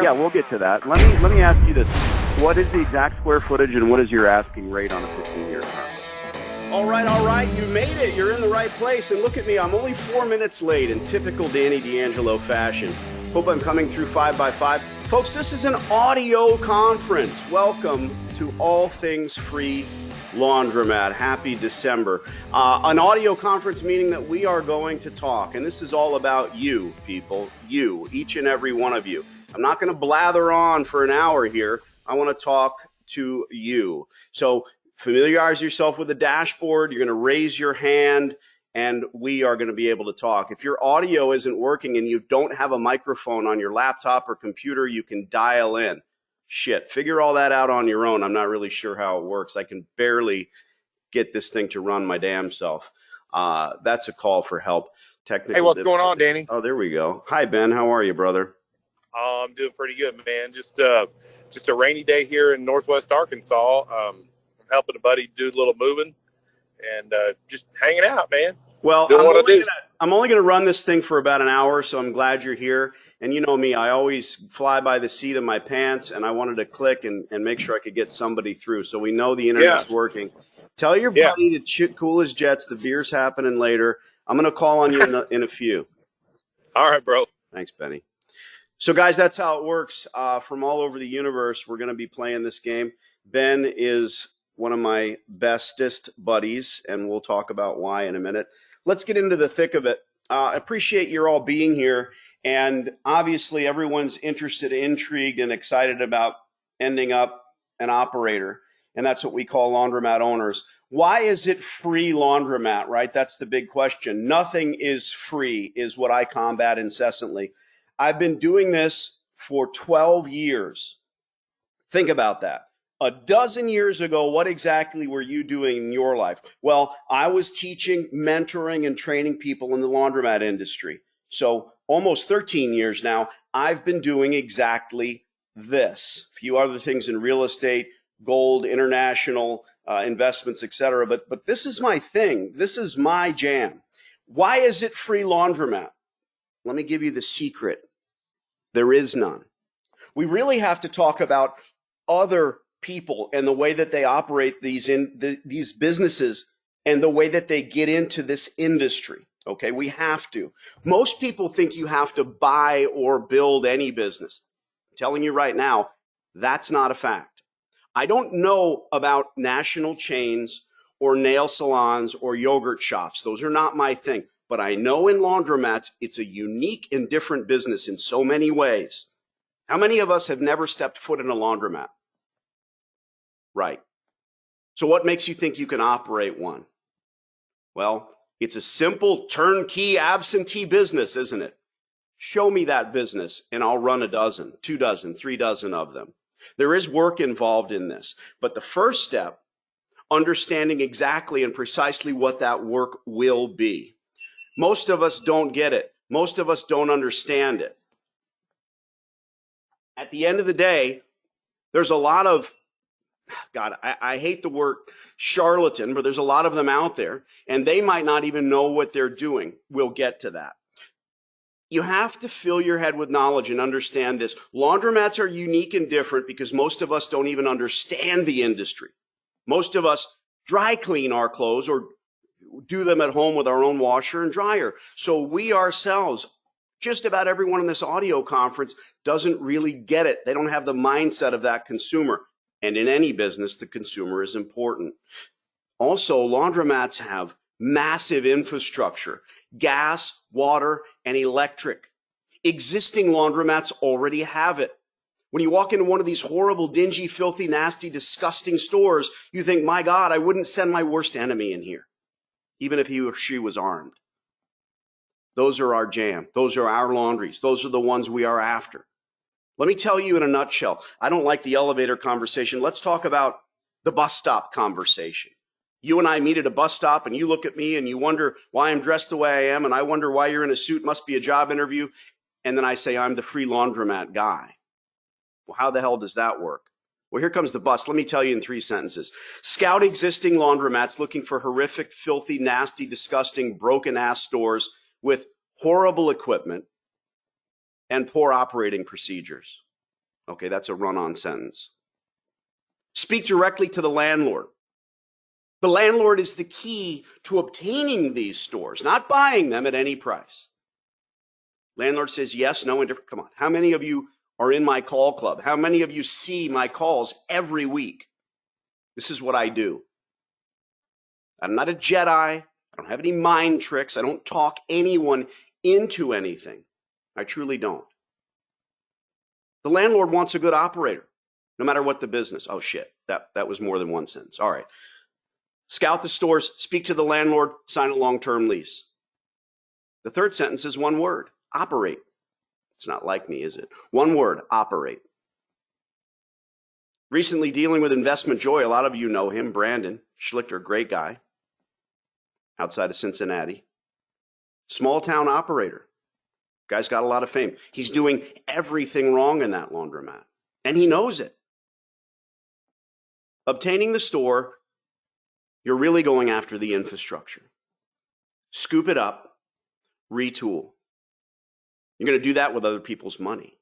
Yeah, we'll get to that. Let me ask you this. What is the exact square footage and what is your asking rate on a 15-year term? All right. You made it. You're in the right place. And look at me. I'm only 4 minutes late in typical Danny D'Angelo fashion. Hope I'm coming through 5x5. Folks, this is an audio conference. Welcome to All Things Free Laundromat. Happy December. An audio conference meaning that we are going to talk. And this is all about you, people. You, each and every one of you. I'm not going to blather on for an hour here. I want to talk to you. So familiarize yourself with the dashboard. You're going to raise your hand and we are going to be able to talk. If your audio isn't working and you don't have a microphone on your laptop or computer, you can dial in. Shit, figure all that out on your own. I'm not really sure how it works. I can barely get this thing to run my damn self. That's a call for help. Technical Hey, what's going on, Danny? Oh, there we go. Hi, Ben. How are you, brother? Oh, I'm doing pretty good, man. Just a rainy day here in Northwest Arkansas. I'm helping a buddy do a little moving and just hanging out, man. Well, I'm only gonna run this thing for about an hour, so I'm glad you're here. And you know me, I always fly by the seat of my pants, and I wanted to click and make sure I could get somebody through. So we know the internet's working. Tell your buddy to cool his jets. The beer's happening later. I'm gonna call on you in a few. All right, bro. Thanks, Benny. So, guys, that's how it works. From all over the universe, we're going to be playing this game. Ben is one of my bestest buddies, and we'll talk about why in a minute. Let's get into the thick of it. I appreciate you all being here, and obviously everyone's interested, intrigued, and excited about ending up an operator, and that's what we call laundromat owners. Why is it free laundromat, right? That's the big question. Nothing is free is what I combat incessantly. I've been doing this for 12 years. Think about that. A dozen years ago, what exactly were you doing in your life? Well, I was teaching, mentoring, and training people in the laundromat industry. So almost 13 years now, I've been doing exactly this. A few other things in real estate, gold, international investments, etc. But this is my thing. This is my jam. Why is it free laundromat? Let me give you the secret. There is none. We really have to talk about other people and the way that they operate these businesses and the way that they get into this industry. Okay, we have to. Most people think you have to buy or build any business. I'm telling you right now, that's not a fact. I don't know about national chains or nail salons or yogurt shops. Those are not my thing. But I know in laundromats, it's a unique and different business in so many ways. How many of us have never stepped foot in a laundromat? Right. So what makes you think you can operate one? Well, it's a simple turnkey absentee business, isn't it? Show me that business and I'll run a dozen, 2 dozen, 3 dozen of them. There is work involved in this. But the first step, understanding exactly and precisely what that work will be. Most of us don't get it. Most of us don't understand it. At the end of the day, there's a lot of, God, I hate the word charlatan, but there's a lot of them out there, and they might not even know what they're doing. We'll get to that. You have to fill your head with knowledge and understand this. Laundromats are unique and different because most of us don't even understand the industry. Most of us dry clean our clothes or do them at home with our own washer and dryer. So we ourselves, just about everyone in this audio conference doesn't really get it. They don't have the mindset of that consumer. And in any business, the consumer is important. Also, laundromats have massive infrastructure, gas, water, and electric. Existing laundromats already have it. When you walk into one of these horrible, dingy, filthy, nasty, disgusting stores, you think, my God, I wouldn't send my worst enemy in here, even if he or she was armed. Those are our jam. Those are our laundries. Those are the ones we are after. Let me tell you in a nutshell. I don't like the elevator conversation. Let's talk about the bus stop conversation. You and I meet at a bus stop and you look at me and you wonder why I'm dressed the way I am. And I wonder why you're in a suit. Must be a job interview. And then I say, I'm the free laundromat guy. Well, how the hell does that work? Well, here comes the bus. Let me tell you in 3 sentences. Scout existing laundromats looking for horrific, filthy, nasty, disgusting, broken-ass stores with horrible equipment and poor operating procedures. Okay, that's a run-on sentence. Speak directly to the landlord. The landlord is the key to obtaining these stores, not buying them at any price. Landlord says yes, no, indifferent. Come on. How many of you are in my call club? How many of you see my calls every week? This is what I do. I'm not a Jedi. I don't have any mind tricks. I don't talk anyone into anything. I truly don't. The landlord wants a good operator, no matter what the business. Oh, shit. That was more than one sentence. All right. Scout the stores, speak to the landlord, sign a long-term lease. The third sentence is one word, operate. It's not like me, is it? One word, operate. Recently dealing with Investment Joy, a lot of you know him, Brandon Schlichter, great guy, outside of Cincinnati. Small town operator. Guy's got a lot of fame. He's doing everything wrong in that laundromat, and he knows it. Obtaining the store, you're really going after the infrastructure. Scoop it up, retool. You're going to do that with other people's money.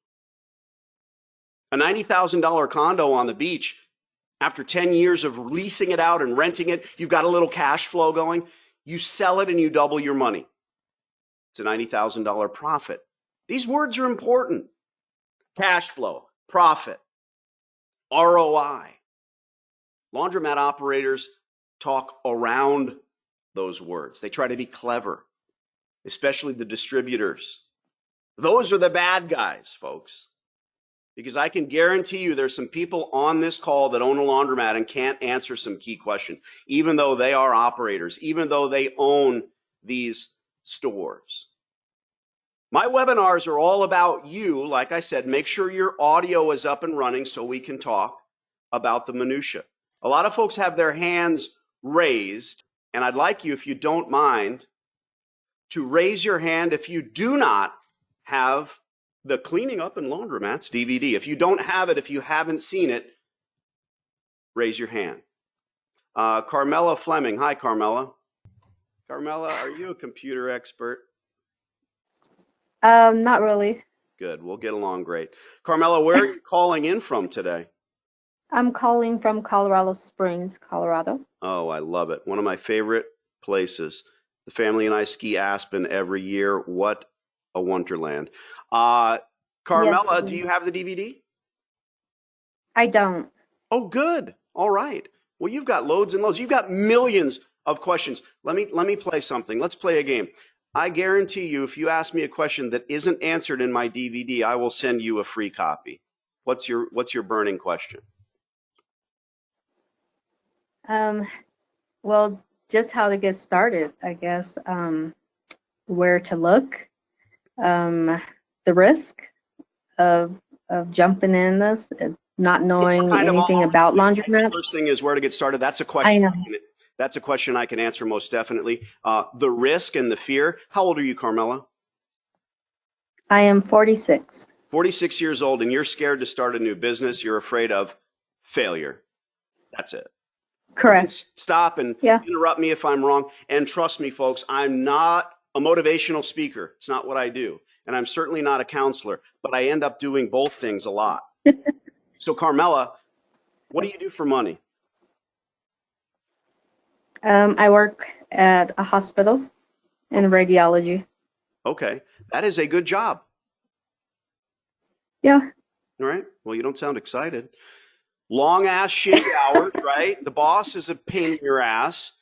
A $90,000 condo on the beach, after 10 years of leasing it out and renting it, you've got a little cash flow going. You sell it and you double your money. It's a $90,000 profit. These words are important. Cash flow, profit, ROI. Laundromat operators talk around those words. They try to be clever, especially the distributors. Those are the bad guys, folks. Because I can guarantee you there's some people on this call that own a laundromat and can't answer some key question, even though they are operators, even though they own these stores. My webinars are all about you. Like I said, make sure your audio is up and running so we can talk about the minutia. A lot of folks have their hands raised, and I'd like you, if you don't mind, to raise your hand if you do not have the Cleaning Up in Laundromats DVD. If you don't have it, if you haven't seen it, raise your hand. Carmela Fleming. Hi, Carmela. Carmela, are you a computer expert? Not really. Good. We'll get along great. Carmela, where are you calling in from today? I'm calling from Colorado Springs, Colorado. Oh, I love it. One of my favorite places. The family and I ski Aspen every year. What a wonderland. Carmela, Yes. do you have the DVD? I don't. Oh, good. All right. Well, you've got loads and loads. You've got millions of questions. Let me play something. Let's play a game. I guarantee you, if you ask me a question that isn't answered in my DVD, I will send you a free copy. What's your burning question? Well, just how to get started, I guess. Where to look, the risk of jumping in this, not knowing anything about laundromats. First thing is where to get started. That's a question. I know. That's a question I can answer most definitely. The risk and the fear. How old are you, Carmela? I am 46. 46 years old, and you're scared to start a new business. You're afraid of failure. That's it. Correct. Stop and interrupt me if I'm wrong. And trust me, folks, I'm not a motivational speaker. It's not what I do. And I'm certainly not a counselor, but I end up doing both things a lot. So, Carmela, what do you do for money? I work at a hospital in radiology. Okay. That is a good job. Yeah. All right. Well, you don't sound excited. Long ass shitty hours, right? The boss is a pain in your ass.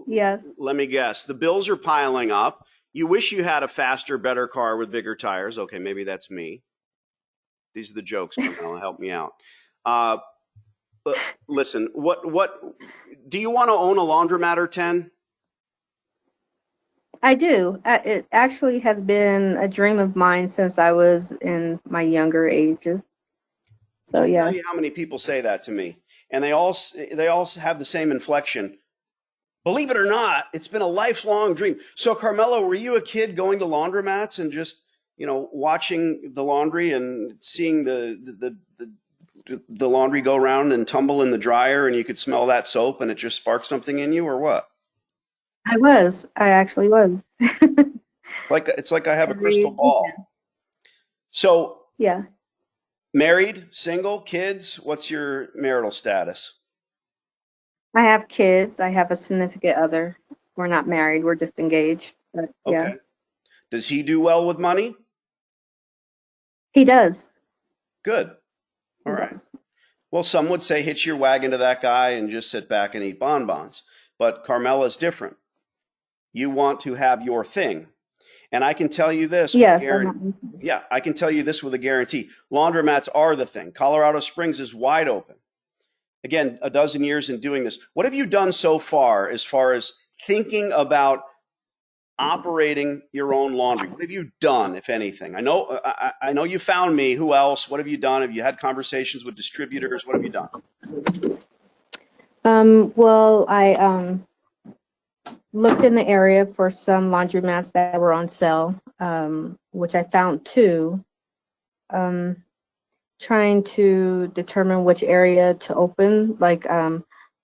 Yes. Let me guess. The bills are piling up. You wish you had a faster, better car with bigger tires. Okay, maybe that's me. These are the jokes, Carmela. Help me out. Listen, what do you want to own a laundromat or 10? I do. It actually has been a dream of mine since I was in my younger ages. So yeah. I'll tell you how many people say that to me, and they all have the same inflection. Believe it or not, it's been a lifelong dream. So, Carmela, were you a kid going to laundromats and just, watching the laundry and seeing the laundry go around and tumble in the dryer, and you could smell that soap, and it just sparked something in you, or what? I actually was. It's like I have a crystal ball. So yeah. Married, single, kids? What's your marital status? I have kids. I have a significant other. We're not married. We're just engaged. But yeah, Okay. Does he do well with money? he does. Good. He All right. does. Well, some would say hitch your wagon to that guy and just sit back and eat bonbons. But Carmela's different. You want to have your thing. And I can tell you this. Yes, Yeah, I can tell you this with a guarantee. Laundromats are the thing. Colorado Springs is wide open. Again, a dozen years in doing this. What have you done so far as thinking about operating your own laundry? What have you done, if anything? I know you found me. Who else? What have you done? Have you had conversations with distributors? What have you done? Well, I looked in the area for some laundromats that were on sale, which I found two. Trying to determine which area to open. Like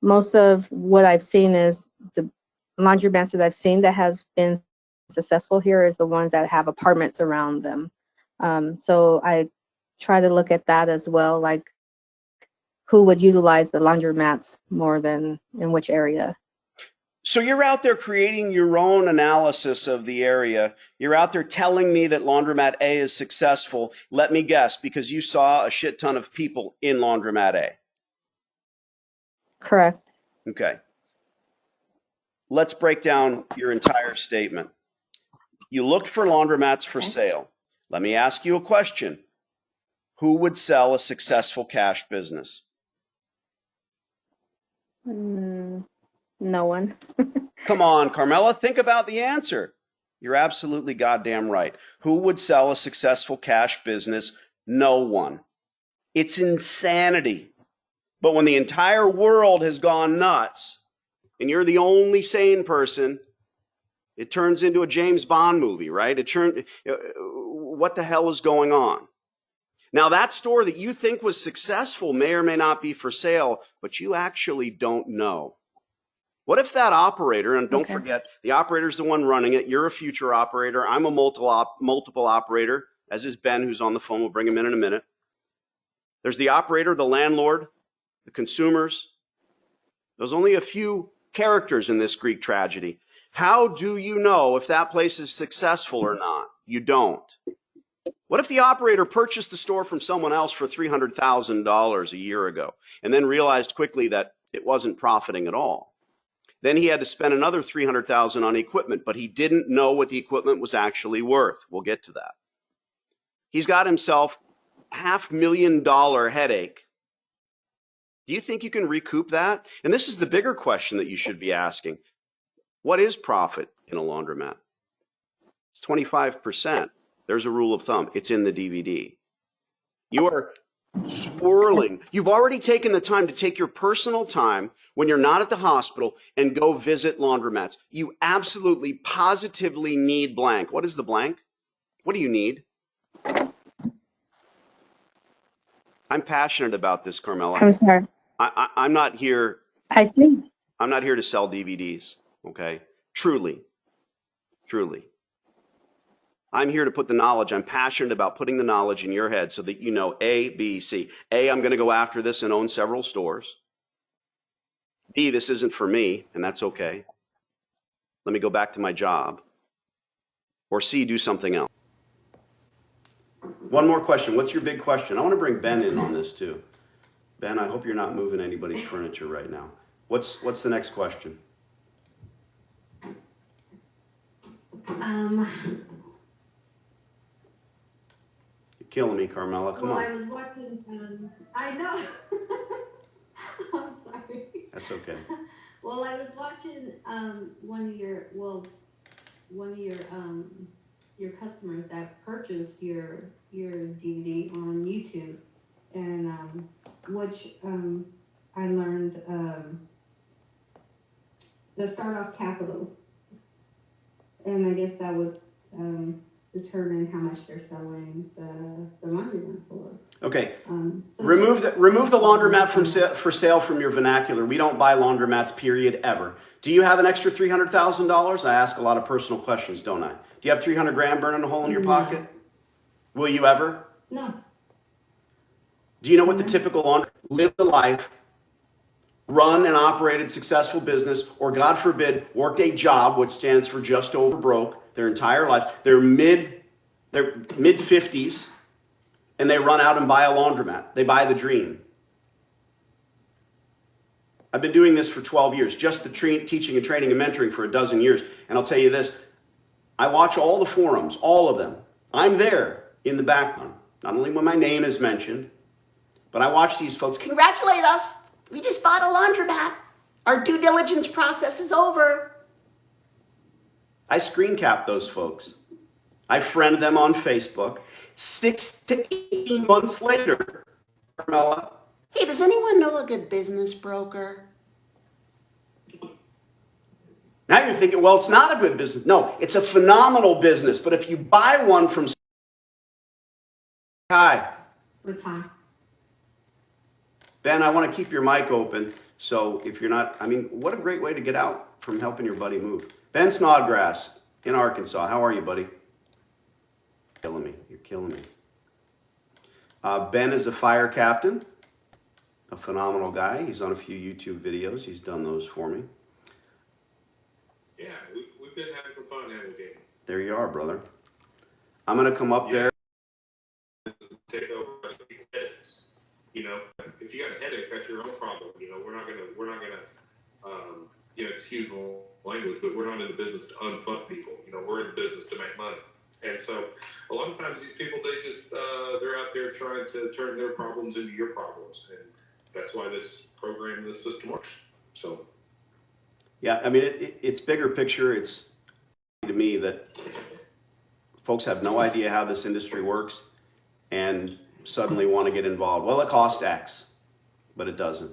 most of what I've seen is the laundromats that I've seen that has been successful here is the ones that have apartments around them. So I try to look at that as well, like who would utilize the laundromats more than in which area. So you're out there creating your own analysis of the area. You're out there telling me that Laundromat A is successful. Let me guess, because you saw a shit ton of people in Laundromat A. Correct. Okay. Let's break down your entire statement. You looked for laundromats for sale. Let me ask you a question. Who would sell a successful cash business? No one. Come on, Carmela, think about the answer. You're absolutely goddamn right. Who would sell a successful cash business? No one. It's insanity. But when the entire world has gone nuts and you're the only sane person, it turns into a James Bond movie, right? What the hell is going on? Now, that store that you think was successful may or may not be for sale, but you actually don't know. What if that operator, and don't forget, the operator's the one running it. You're a future operator. I'm a multiple operator, as is Ben, who's on the phone. We'll bring him in a minute. There's the operator, the landlord, the consumers. There's only a few characters in this Greek tragedy. How do you know if that place is successful or not? You don't. What if the operator purchased the store from someone else for $300,000 a year ago and then realized quickly that it wasn't profiting at all? Then he had to spend another $300,000 on equipment, but he didn't know what the equipment was actually worth. We'll get to that. He's got himself a $500,000 headache. Do you think you can recoup that? And this is the bigger question that you should be asking. What is profit in a laundromat? It's 25%. There's a rule of thumb. It's in the DVD. You are swirling. You've already taken the time to take your personal time when you're not at the hospital and go visit laundromats. You absolutely, positively need blank. What is the blank? What do you need? I'm passionate about this, Carmela. I'm sorry. I'm not here. I see. I'm not here to sell DVDs. Okay. Truly. I'm here to put the knowledge. I'm passionate about putting the knowledge in your head so that you know A, B, C. A, I'm going to go after this and own several stores. B, this isn't for me, and that's okay. Let me go back to my job. Or C, do something else. One more question. What's your big question? I want to bring Ben in on this too. Ben, I hope you're not moving anybody's furniture right now. What's the next question? You're killing me, Carmela. Come on. I was watching, I know. I'm sorry. That's okay. Well, I was watching one of your customers that purchased your DVD on YouTube, and which I learned the start off capital, and I guess that would determine how much they're selling the laundromat for. Okay. So remove the laundromat for sale from your vernacular. We don't buy laundromats, period, ever. Do you have an extra $300,000? I ask a lot of personal questions, don't I? Do you have 300 grand burning a hole in your pocket? Will you ever? No. Do you know what the typical laundry? Live the life, run and operated successful business, or God forbid, worked a job, which stands for just over broke, their entire life. They're mid 50s, and they run out and buy a laundromat. They buy the dream. I've been doing this for 12 years, just the teaching and training and mentoring for a dozen years. And I'll tell you this, I watch all the forums, all of them. I'm there in the background, not only when my name is mentioned, but I watch these folks congratulate us. We just bought a laundromat. Our due diligence process is over. I screen cap those folks. I friend them on Facebook. 6 to 18 months later, Carmela, hey, does anyone know a good business broker? Now you're thinking, well, it's not a good business. No, it's a phenomenal business. But if you buy one from... Hi. What time? Ben, I want to keep your mic open. So if you're not, I mean, what a great way to get out from helping your buddy move. Ben Snodgrass in Arkansas. How are you, buddy? Killing me. You're killing me. Ben is a fire captain. A phenomenal guy. He's on a few YouTube videos. He's done those for me. Yeah, we've been having some fun having a game. There you are, brother. I'm going to come up there. Take over people's heads. You know, if you got a headache, that's your own problem. You know, we're not gonna, excuse the language, but we're not in the business to unfund people. You know, we're in the business to make money. And so a lot of times these people, they just, they're out there trying to turn their problems into your problems. And that's why this program, this system works. So. Yeah, I mean, it's bigger picture. It's to me that folks have no idea how this industry works and suddenly want to get involved. Well, it costs X, but it doesn't.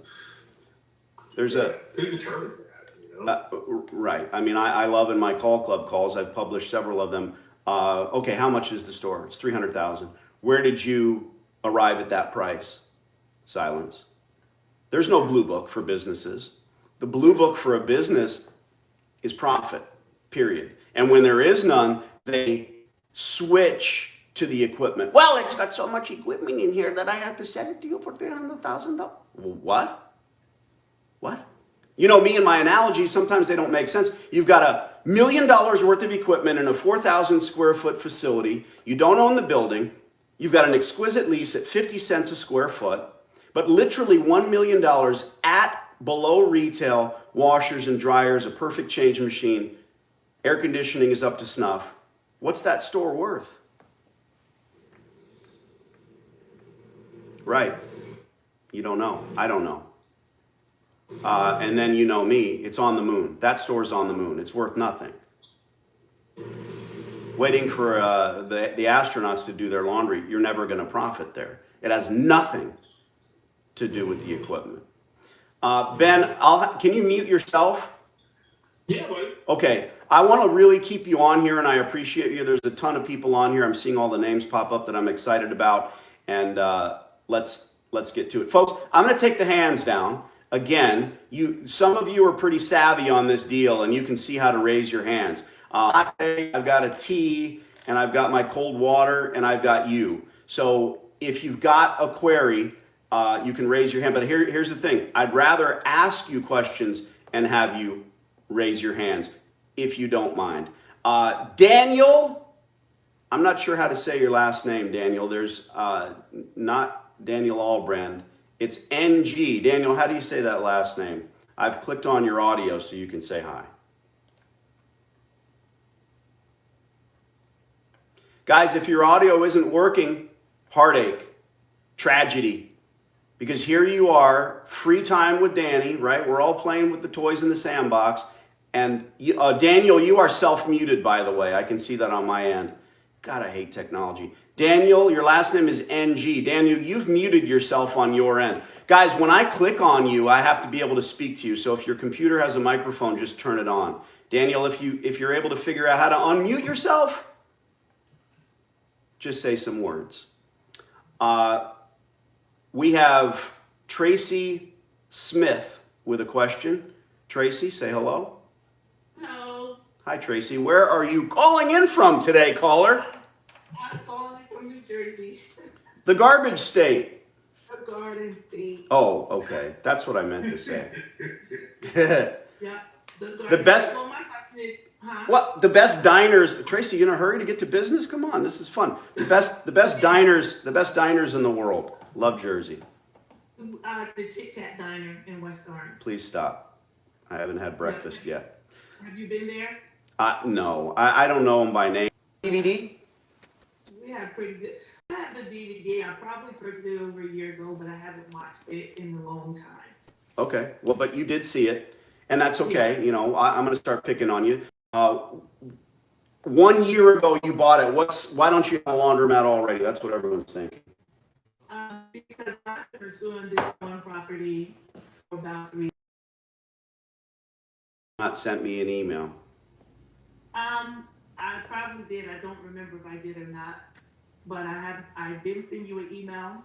There's who determines that, you know? Right. I mean, I love in my call club calls, I've published several of them. Okay, how much is the store? It's $300,000. Where did you arrive at that price? Silence. There's no blue book for businesses. The blue book for a business is profit, period. And when there is none, they switch to the equipment. Well, it's got so much equipment in here that I have to sell it to you for $300,000. What? What? You know, me and my analogies, sometimes they don't make sense. You've got $1 million worth of equipment in a 4,000 square foot facility. You don't own the building. You've got an exquisite lease at 50 cents a square foot, but literally $1 million at below retail, washers and dryers, a perfect change machine, air conditioning is up to snuff. What's that store worth? Right. You don't know. I don't know. And then you know me, it's on the moon. That store's on the moon. It's worth nothing. Waiting for the astronauts to do their laundry, you're never going to profit there. It has nothing to do with the equipment. Ben, can you mute yourself? Yeah, buddy. Okay. I want to really keep you on here, and I appreciate you. There's a ton of people on here. I'm seeing all the names pop up that I'm excited about, and let's get to it. Folks, I'm going to take the hands down. Again, some of you are pretty savvy on this deal, and you can see how to raise your hands. I've got a tea, and I've got my cold water, and I've got you. So if you've got a query, you can raise your hand. But here's the thing. I'd rather ask you questions and have you raise your hands, if you don't mind. Daniel, I'm not sure how to say your last name, Daniel. There's not Daniel Albrand. It's NG. Daniel, how do you say that last name? I've clicked on your audio so you can say hi. Guys, if your audio isn't working, heartache, tragedy. Because here you are, free time with Danny, right? We're all playing with the toys in the sandbox. And Daniel, you are self-muted, by the way. I can see that on my end. God, I hate technology. Daniel, your last name is NG. Daniel, you've muted yourself on your end. Guys, when I click on you, I have to be able to speak to you. So if your computer has a microphone, just turn it on. Daniel, if you're able to figure out how to unmute yourself, just say some words. We have Tracy Smith with a question. Tracy, say hello. Hello. Hi, Tracy. Where are you calling in from today, caller? I'm calling from New Jersey. The garbage state. The Garden State. Oh, okay. That's what I meant to say. Yeah. The best. So my question is, huh? What the best diners? Tracy, you in a hurry to get to business? Come on, this is fun. The best diners in the world. Love Jersey. The Chit Chat Diner in West Orange. Please stop. I haven't had breakfast yet. Have you been there? No, I don't know them by name. DVD? We have pretty good. I have the DVD. I probably purchased it over a year ago, but I haven't watched it in a long time. Okay, well, but you did see it, and that's okay. Yeah. You know, I'm going to start picking on you. 1 year ago you bought it. Why don't you have a laundromat already? That's what everyone's thinking. Because I've been pursuing this one property for about 3 years. Not sent me an email. I probably did. I don't remember if I did or not, but I did send you an email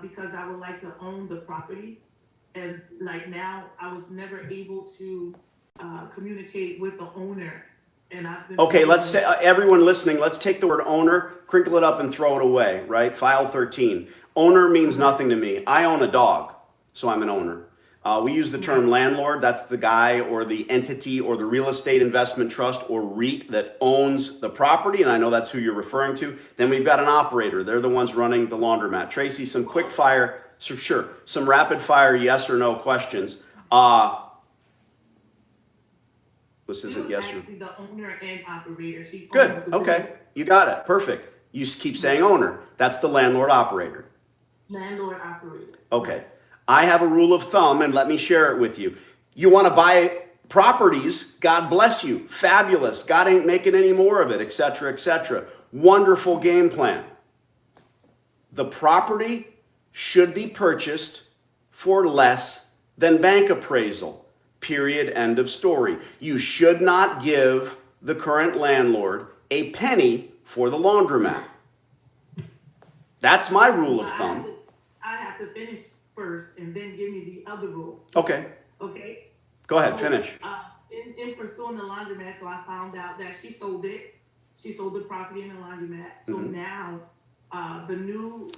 because I would like to own the property, and like now I was never able to communicate with the owner, and I've been. Okay, let's say everyone listening. Let's take the word owner, crinkle it up, and throw it away. Right? File 13. Owner means nothing to me. I own a dog, so I'm an owner. We use the term landlord. That's the guy or the entity or the real estate investment trust or REIT that owns the property, and I know that's who you're referring to. Then we've got an operator. They're the ones running the laundromat. Tracy, some quick fire, sure, some rapid fire yes or no questions. This isn't yes or no. The owner and operator. She Good. owns the Okay, building. you got it. Perfect. You keep saying owner. That's the landlord operator. Landlord operator. Okay. I have a rule of thumb, and let me share it with you. You want to buy properties, God bless you. Fabulous. God ain't making any more of it, etc., etc. Wonderful game plan. The property should be purchased for less than bank appraisal. Period. End of story. You should not give the current landlord a penny for the laundromat. That's my rule of thumb. I have to finish first and then give me the other rule. Okay. Okay? Go ahead, finish. In pursuing the laundromat, so I found out that she sold it. She sold the property in the laundromat. So now the new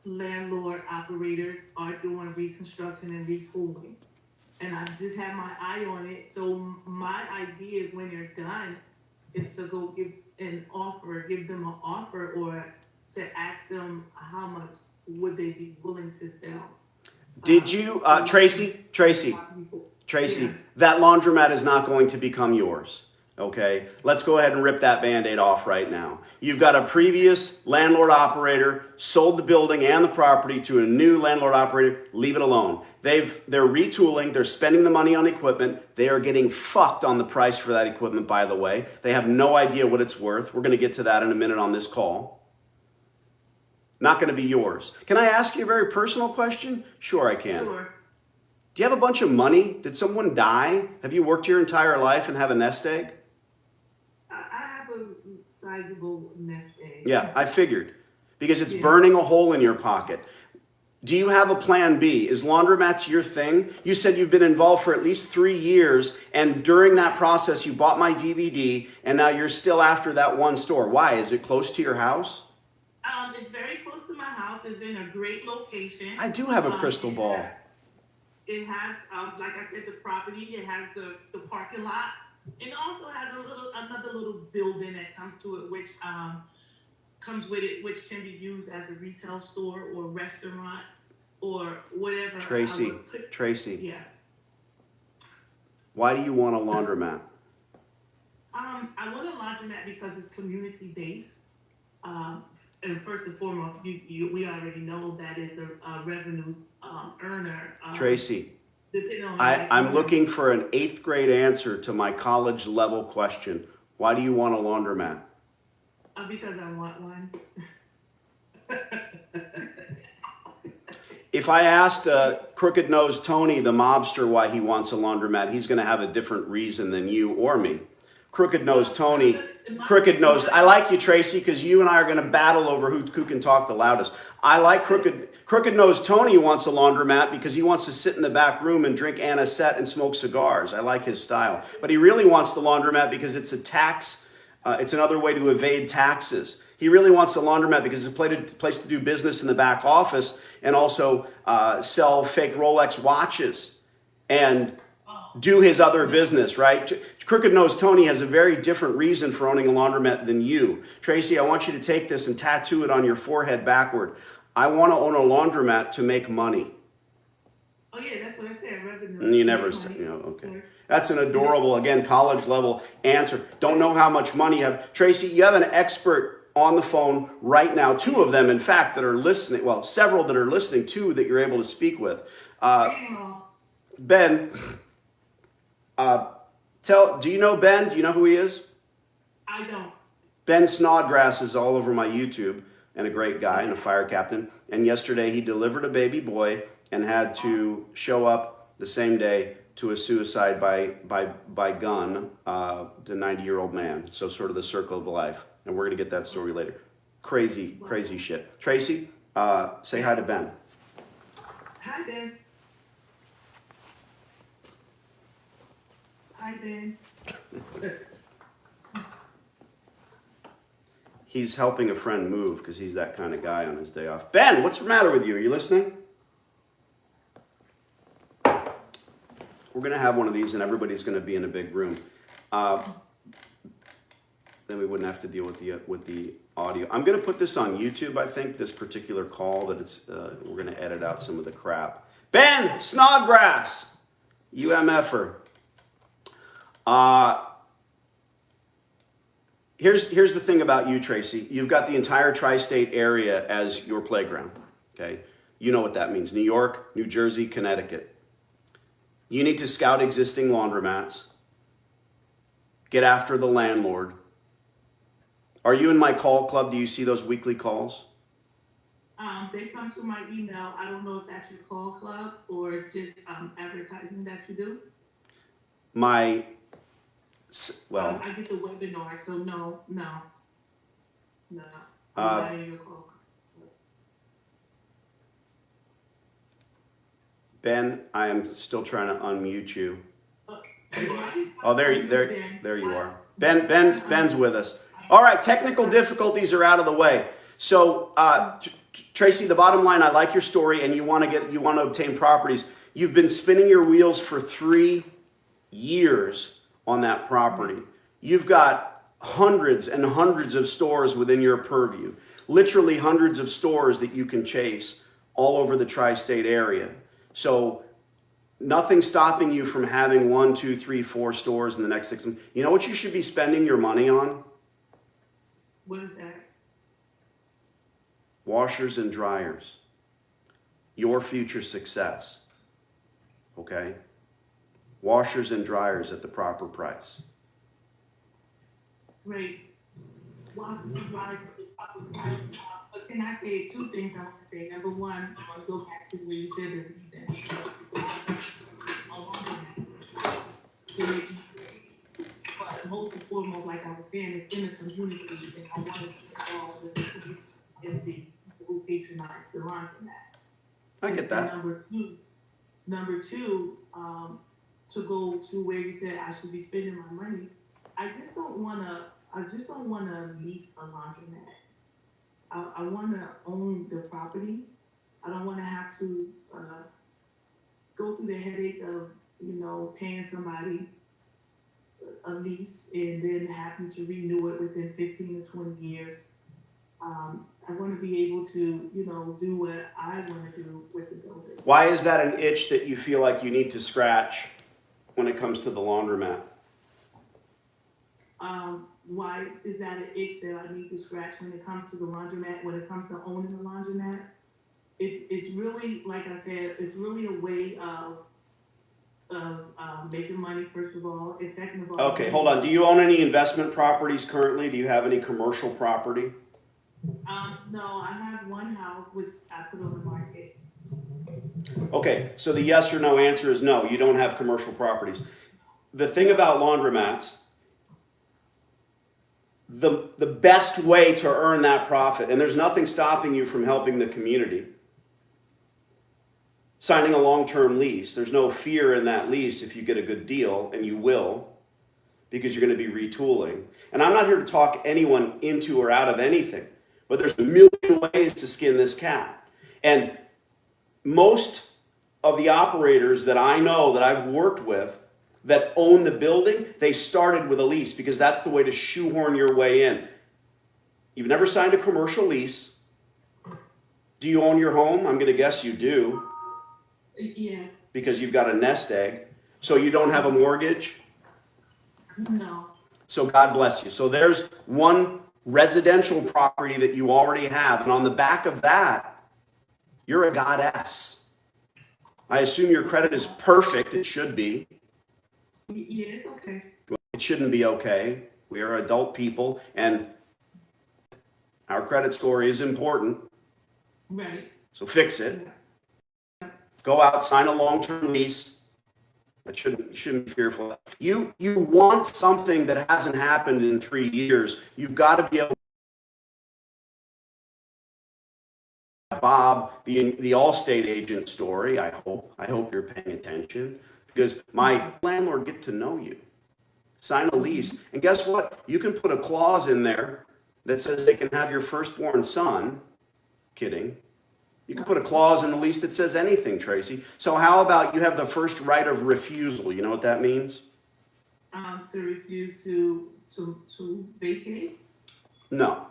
landlord operators are doing reconstruction and retooling. And I just have my eye on it. So my idea is when you're done is to go give them an offer or to ask them how much would they be willing to sell. Did you, Tracy, Yeah. that laundromat is not going to become yours. Okay, let's go ahead and rip that Band-Aid off right now. You've got a previous landlord operator, sold the building and the property to a new landlord operator. Leave it alone. They're retooling. They're spending the money on equipment. They are getting fucked on the price for that equipment, by the way. They have no idea what it's worth. We're going to get to that in a minute on this call. Not going to be yours. Can I ask you a very personal question? Sure, I can. Sure. Do you have a bunch of money? Did someone die? Have you worked your entire life and have a nest egg? I have a sizable nest egg. Yeah, I figured. Because it's burning a hole in your pocket. Do you have a plan B? Is laundromats your thing? You said you've been involved for at least 3 years, and during that process you bought my DVD, and now you're still after that one store. Why? Is it close to your house? It's very close to my house. It's in a great location. I do have a crystal ball. It has, like I said, the property. It has the parking lot. It also has another little building that comes to it, which comes with it, which can be used as a retail store or restaurant or whatever. Tracy. Yeah. Why do you want a laundromat? I want a laundromat because it's community based. And first and foremost, we already know that it's a revenue earner. Tracy, Depending on I'm looking for an 8th grade answer to my college level question. Why do you want a laundromat? Because I want one. If I asked Crooked Nose Tony, the mobster, why he wants a laundromat, he's going to have a different reason than you or me. Crooked Nose Tony, Crooked Nose. I like you, Tracy, because you and I are going to battle over who can talk the loudest. I like Crooked Nose Tony wants a laundromat because he wants to sit in the back room and drink anisette and smoke cigars. I like his style. But he really wants the laundromat because it's a tax. It's another way to evade taxes. He really wants a laundromat because it's a place to do business in the back office and also sell fake Rolex watches and do his other business, right? Crooked Nose Tony has a very different reason for owning a laundromat than you. Tracy, I want you to take this and tattoo it on your forehead backward. I want to own a laundromat to make money. Oh yeah, that's what I said, revenue. And you never said, okay. That's an adorable, again, college level answer. Don't know how much money you have. Tracy, you have an expert on the phone right now, 2 of them, in fact, that are listening, well, several that are listening, 2 that you're able to speak with. Ben, do you know Ben? Do you know who he is? I don't. Ben Snodgrass is all over my YouTube and a great guy and a fire captain. And yesterday he delivered a baby boy and had to show up the same day to a suicide by gun, the 90-year-old man. So sort of the circle of life. And we're going to get that story later. Crazy, crazy shit. Tracy, say hi to Ben. Hi, Ben. Hi, Ben. He's helping a friend move because he's that kind of guy on his day off. Ben, what's the matter with you? Are you listening? We're going to have one of these and everybody's going to be in a big room. Then we wouldn't have to deal with the audio. I'm going to put this on YouTube, I think, this particular call that it's, we're going to edit out some of the crap. Ben Snodgrass, UMFer. Here's the thing about you, Tracy. You've got the entire tri-state area as your playground, okay? You know what that means. New York, New Jersey, Connecticut. You need to scout existing laundromats. Get after the landlord. Are you in my call club? Do you see those weekly calls? They come through my email. I don't know if that's your call club or just advertising that you do. I get the webinar, so no. I'm not in your call club. Ben, I am still trying to unmute you. Oh, there you are. Ben's with us. All right, technical difficulties are out of the way. So, Tracy, the bottom line, I like your story, and you want to obtain properties. You've been spinning your wheels for 3 years on that property. You've got hundreds and hundreds of stores within your purview, literally hundreds of stores that you can chase all over the tri-state area. So nothing stopping you from having 1, 2, 3, 4 stores in the next 6 months. You know what you should be spending your money on? What is that? Washers and dryers. Your future success. Okay? Washers and dryers at the proper price. Great. Washers and dryers at the proper price. But can I say 2 things I want to say? Number one, I want to go back to where you said the reason. But most and foremost, like I was saying, it's in the community, and I want to get involved with the community and the people who patronize the laundromat. I get that. And number two, to go to where you said I should be spending my money. I just don't want to lease a laundromat. I want to own the property. I don't want to have to go through the headache of paying somebody a lease and then having to renew it within 15 to 20 years. I want to be able to, do what I want to do with the building. Why is that an itch that you feel like you need to scratch when it comes to the laundromat? Why is that an itch that I need to scratch when it comes to the laundromat, when it comes to owning a laundromat? It's really, like I said, it's really a way of making money, first of all, and second of all. Okay, hold on. Do you own any investment properties currently? Do you have any commercial property? No, I have one house which I put on the market. Okay, so the yes or no answer is no, you don't have commercial properties. The thing about laundromats, the best way to earn that profit, and there's nothing stopping you from helping the community, signing a long-term lease. There's no fear in that lease if you get a good deal, and you will. because you're going to be retooling. And I'm not here to talk anyone into or out of anything, but there's a million ways to skin this cat. And most of the operators that I know that I've worked with that own the building, they started with a lease because that's the way to shoehorn your way in. You've never signed a commercial lease. Do you own your home? I'm going to guess you do. Yes. Because you've got a nest egg. So you don't have a mortgage? No. So God bless you. So there's one residential property that you already have. And on the back of that, you're a goddess. I assume your credit is perfect. It should be. Yeah, it's okay. It shouldn't be okay. We are adult people, and our credit score is important. Right. So fix it. Go out, sign a long-term lease. You shouldn't be fearful. You want something that hasn't happened in 3 years. You've got to be able to Bob, the Allstate agent story. I hope you're paying attention, because my landlord get to know you. Sign a lease, and guess what? You can put a clause in there that says they can have your firstborn son. Kidding. You can put a clause in the lease that says anything, Tracy. So how about you have the first right of refusal? You know what that means? To refuse to vacate? No.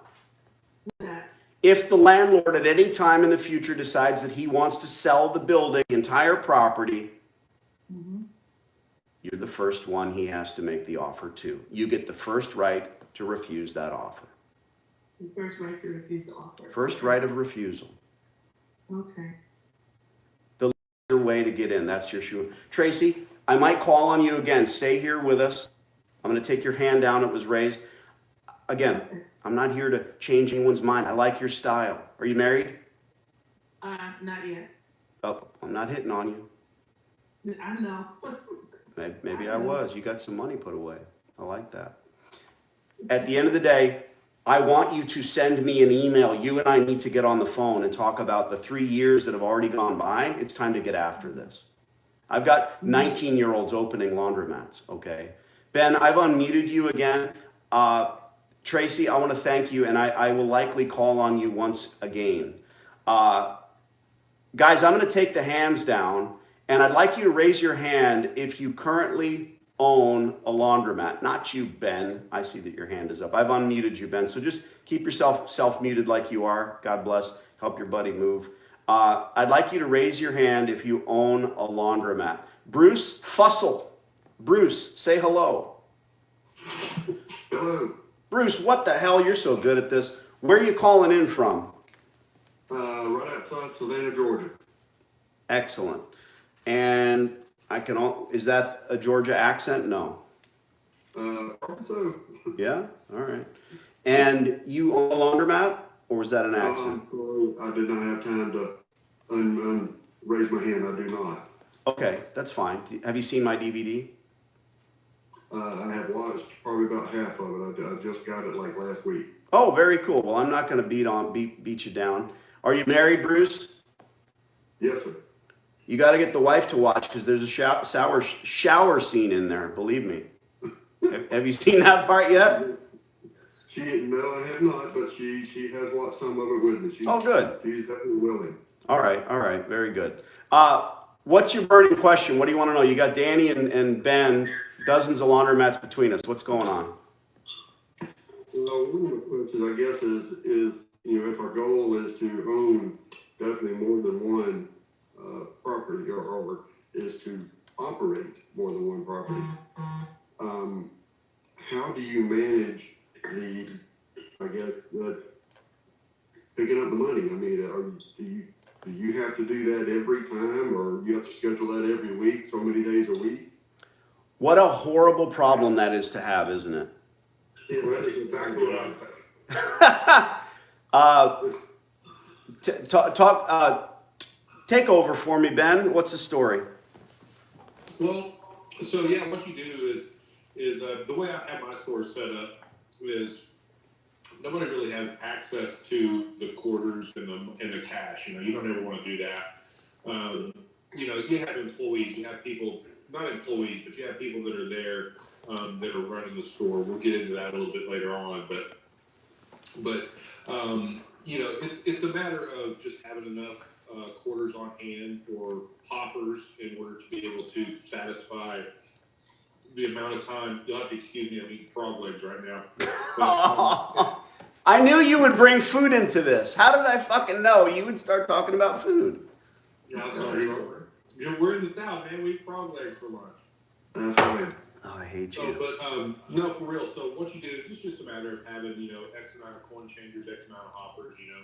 What's that? If the landlord at any time in the future decides that he wants to sell the building, the entire property, you're the first one he has to make the offer to. You get the first right to refuse that offer. The first right to refuse the offer. First right of refusal. Okay. The way to get in. That's your shoe. Tracy, I might call on you again. Stay here with us. I'm going to take your hand down. It was raised. Again, I'm not here to change anyone's mind. I like your style. Are you married? Not yet. Oh, I'm not hitting on you. I know. Maybe I was. You got some money put away. I like that. At the end of the day, I want you to send me an email. You and I need to get on the phone and talk about the 3 years that have already gone by. It's time to get after this. I've got 19-year-olds opening laundromats, okay? Ben, I've unmuted you again. Tracy, I want to thank you, and I will likely call on you once again. Guys, I'm going to take the hands down, and I'd like you to raise your hand if you currently own a laundromat. Not you, Ben. I see that your hand is up. I've unmuted you, Ben. So just keep yourself self-muted like you are. God bless. Help your buddy move. I'd like you to raise your hand if you own a laundromat. Bruce Fussell. Bruce, say hello. Hello. Bruce, what the hell? You're so good at this. Where are you calling in from? Right outside Savannah, Georgia. Excellent. And is that a Georgia accent? No. Also. Yeah? All right. And you own a laundromat, or was that an accent? I did not have time to raise my hand. I do not. Okay, that's fine. Have you seen my DVD? I have watched probably about half of it. I just got it like last week. Oh, very cool. Well, I'm not going to beat you down. Are you married, Bruce? Yes, sir. You got to get the wife to watch, because there's a shower scene in there. Believe me. Have you seen that part yet? No, I have not, but she has watched some of it with me. Oh, good. She's definitely willing. All right. Very good. What's your burning question? What do you want to know? You got Danny and Ben, dozens of laundromats between us. What's going on? Well, one of the questions, I guess, is if our goal is to own definitely more than one property, or is to operate more than one property, how do you manage the picking up the money? I mean, do you have to do that every time, or you have to schedule that every week, so many days a week? What a horrible problem that is to have, isn't it? Yeah, that's exactly what I'm Take over for me, Ben. What's the story? Well, so yeah, what you do is the way I have my store set up is nobody really has access to the quarters and the cash. You don't ever want to do that. You have employees, you have people, not employees, but you have people that are there that are running the store. We'll get into that a little bit later on, but you know, it's a matter of just having enough quarters on hand or hoppers in order to be able to satisfy the amount of time. You'll have to excuse me, I'm eating frog legs right now. But, I knew you would bring food into this. How did I fucking know you would start talking about food? yeah, sorry, you know, we're in the South, man. We eat frog legs for lunch. That's right. Oh, I hate So, you. but no, for real. So what you do is it's just a matter of having, you know, X amount of coin changers, X amount of hoppers, you know,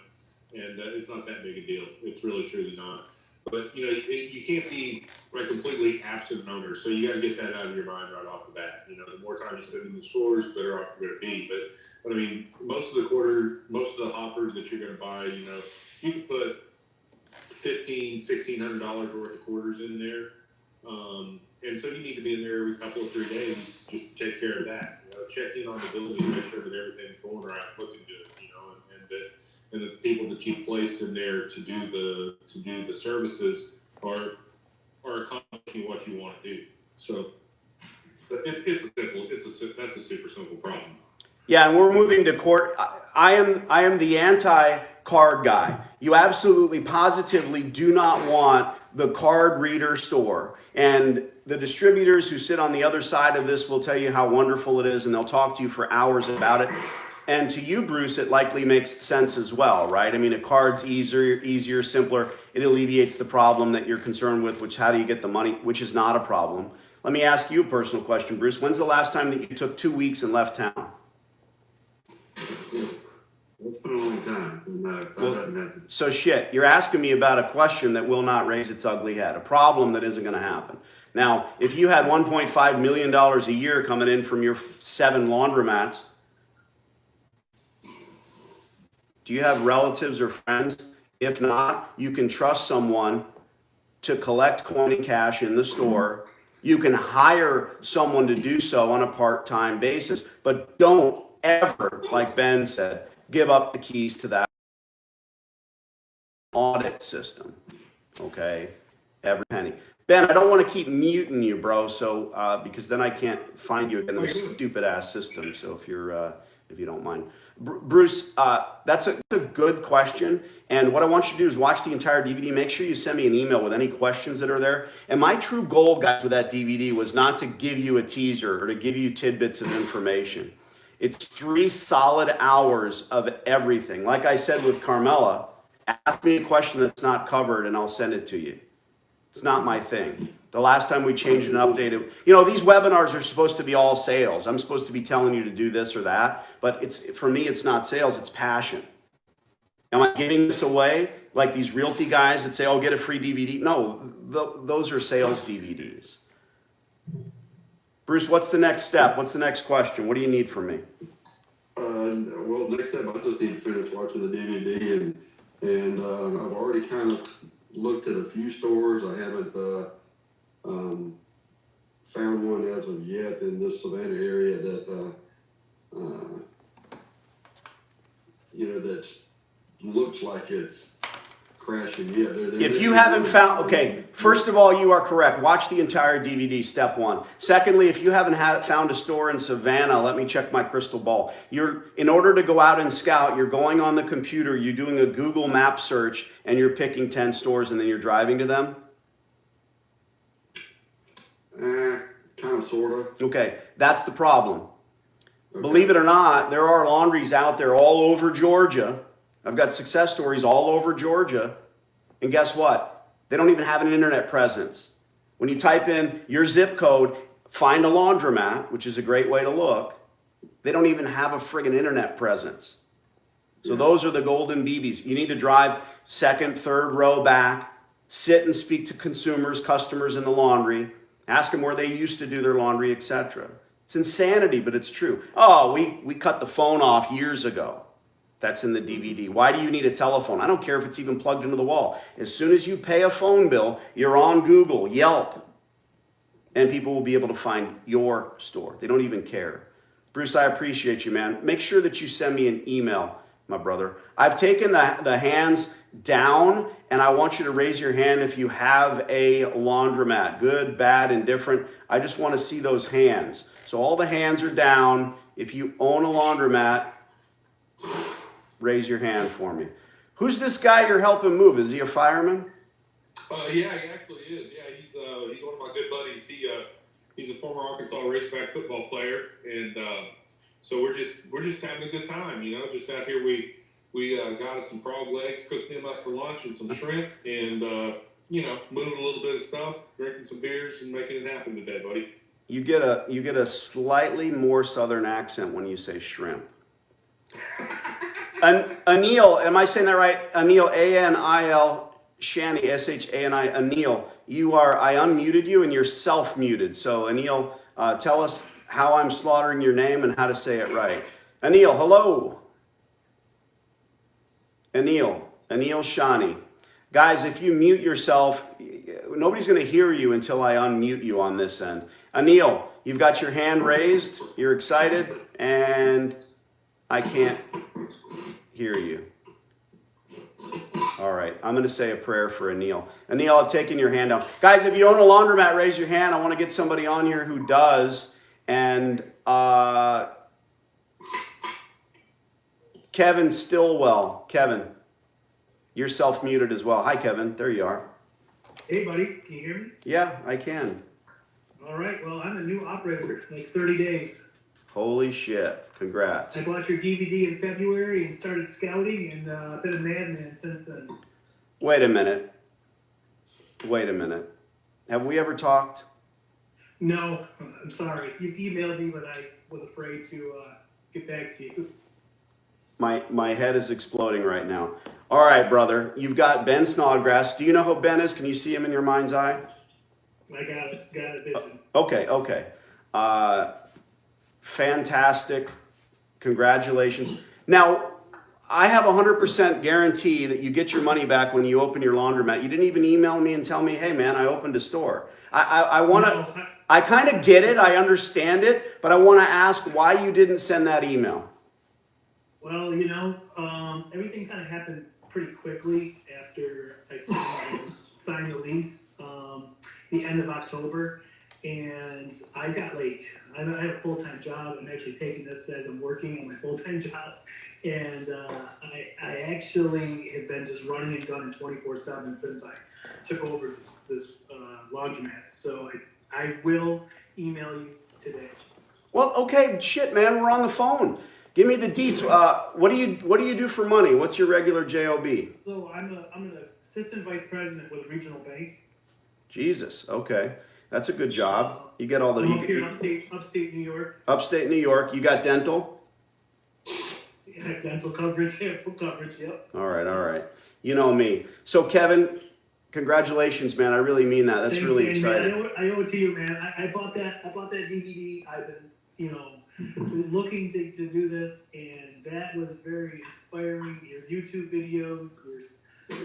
and it's not that big a deal. It's really truly not. But you know, you can't be like completely absent owner. So you got to get that out of your mind right off the bat. You know, the more time you spend in the stores, the better off you're going to be. But I mean, most of the hoppers that you're going to buy, you know, you can put $1,500–$1,600 worth of quarters in there. And so you need to be in there every couple of 3 days just to take care of that. You know, check in on the building, make sure that everything's going right, looking good. You know, and the people that you've placed in there to do the services are accomplishing what you want to do. So that's a super simple problem. Yeah, and we're moving to court. I am the anti-card guy. You absolutely positively do not want the card reader store. And the distributors who sit on the other side of this will tell you how wonderful it is, and they'll talk to you for hours about it. And to you, Bruce, it likely makes sense as well, right? I mean, a card's easier, simpler. It alleviates the problem that you're concerned with, which how do you get the money, which is not a problem. Let me ask you a personal question, Bruce. When's the last time that you took 2 weeks and left town? It's been a long time. That doesn't happen. So shit, you're asking me about a question that will not raise its ugly head, a problem that isn't going to happen. Now, if you had $1.5 million a year coming in from your 7 laundromats, do you have relatives or friends? If not, you can trust someone to collect coin and cash in the store. You can hire someone to do so on a part-time basis, but don't ever, like Ben said, give up the keys to that audit system, okay? Every penny. Ben, I don't want to keep muting you, bro, so because then I can't find you in this stupid ass system. So if you don't mind, Bruce, that's a good question. And what I want you to do is watch the entire DVD. Make sure you send me an email with any questions that are there. And my true goal, guys, with that DVD was not to give you a teaser or to give you tidbits of information. It's 3 solid hours of everything. Like I said with Carmela, ask me a question that's not covered and I'll send it to you. It's not my thing. The last time we changed and updated, you know, these webinars are supposed to be all sales. I'm supposed to be telling you to do this or that, but for me, it's not sales, it's passion. Am I giving this away like these realty guys that say, oh, get a free DVD? No, those are sales DVDs. Bruce, what's the next step? What's the next question? What do you need from me? Well, next step, I just need to finish watching the DVD, and I've already kind of looked at a few stores. I haven't found one as of yet in this Savannah area that you know, that looks like it's crashing yet. If you haven't found, okay, first of all, you are correct. Watch the entire DVD, step 1. Secondly, if you haven't found a store in Savannah, let me check my crystal ball. In order to go out and scout, you're going on the computer, you're doing a Google map search, and you're picking 10 stores, and then you're driving to them? Kind of, sort of. Okay, that's the problem. Okay. Believe it or not, there are laundries out there all over Georgia. I've got success stories all over Georgia. And guess what? They don't even have an internet presence. When you type in your zip code, find a laundromat, which is a great way to look, they don't even have a friggin' internet presence. So those are the golden BBs. You need to drive 2nd, 3rd row back, sit and speak to customers in the laundry, ask them where they used to do their laundry, etc. It's insanity, but it's true. Oh, we cut the phone off years ago. That's in the DVD. Why do you need a telephone? I don't care if it's even plugged into the wall. As soon as you pay a phone bill, you're on Google, Yelp, and people will be able to find your store. They don't even care. Bruce, I appreciate you, man. Make sure that you send me an email. my brother. I've taken the hands down, and I want you to raise your hand if you have a laundromat. Good, bad, indifferent. I just want to see those hands. So all the hands are down. If you own a laundromat, raise your hand for me. Who's this guy you're helping move? Is he a fireman? Yeah, he actually is. Yeah, he's one of my good buddies. He's a former Arkansas Razorback football player, and so we're just having a good time. You know, just out here we got us some frog legs, cooked them up for lunch, and some shrimp, and you know, moving a little bit of stuff, drinking some beers, and making it happen today, buddy. You get a slightly more southern accent when you say shrimp. Anil, am I saying that right? Anil, A-N-I-L, Shani, S-H-A-N-I, Anil. I unmuted you and you're self-muted. So Anil, tell us how I'm slaughtering your name and how to say it right. Anil, hello. Anil Shani. Guys, if you mute yourself, nobody's going to hear you until I unmute you on this end. Anil, you've got your hand raised. You're excited, and I can't hear you. All right, I'm going to say a prayer for Anil. Anil, I've taken your hand down. Guys, if you own a laundromat, raise your hand. I want to get somebody on here who does. And Kevin Stillwell. Kevin, you're self-muted as well. Hi, Kevin. There you are. Hey, buddy. Can you hear me? Yeah, I can. All right. Well, I'm a new operator, like 30 days. Holy shit. Congrats. I bought your DVD in February and started scouting, and I've been a madman since then. Wait a minute. Have we ever talked? No, I'm sorry. You've emailed me, but I was afraid to get back to you. My head is exploding right now. All right, brother. You've got Ben Snodgrass. Do you know who Ben is? Can you see him in your mind's eye? I got it vision. Okay. Fantastic. Congratulations. Now, I have 100% guarantee that you get your money back when you open your laundromat. You didn't even email me and tell me, hey, man, I opened a store. I kind of get it. I understand it. But I want to ask why you didn't send that email. Well, you know, everything kind of happened pretty quickly after I signed the lease the end of October. And I got I have a full-time job. I'm actually taking this as I'm working on my full-time job. And I actually have been just running and gunning 24/7 since I took over this laundromat. So I will email you today. Well, okay, shit, man, we're on the phone. Give me the deets. What do you do for money? What's your regular job? So I'm an assistant vice president with a regional bank. Jesus, okay, that's a good job. You get all the I'm up here in upstate New York. Upstate New York. You got dental. Yeah, dental coverage, yeah, full coverage, yep. All right. You know me. So Kevin, congratulations, man. I really mean that. That's Thanks, really Danny, exciting. man. I owe it to you, man. I bought that DVD. I've been, looking to do this, and that was very inspiring. Your YouTube videos,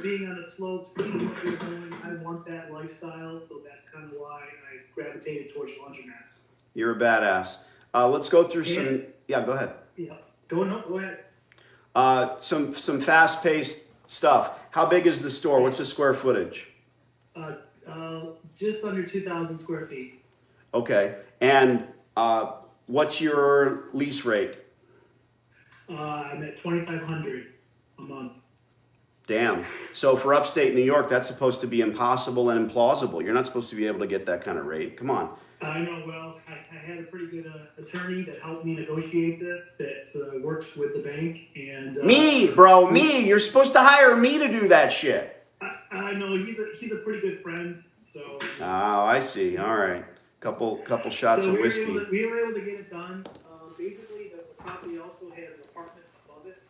being on the slopes, seeing what you're doing. I want that lifestyle, so that's kind of why I gravitated towards laundromats. You're a badass. Let's go through some. Yeah, go ahead. Yeah, go ahead. Some fast-paced stuff. How big is the store? What's the square footage? Just under 2,000 square feet. Okay. And what's your lease rate? I'm at $2,500 a month. Damn. So for upstate New York, that's supposed to be impossible and implausible. You're not supposed to be able to get that kind of rate. Come on. I know. Well, I had a pretty good attorney that helped me negotiate this, that works with the bank. And me, bro, me. You're supposed to hire me to do that shit. I know. He's a pretty good friend. So. Oh, I see. All right. Couple shots of whiskey. We were able to get it done. Basically, the property also has an apartment above it.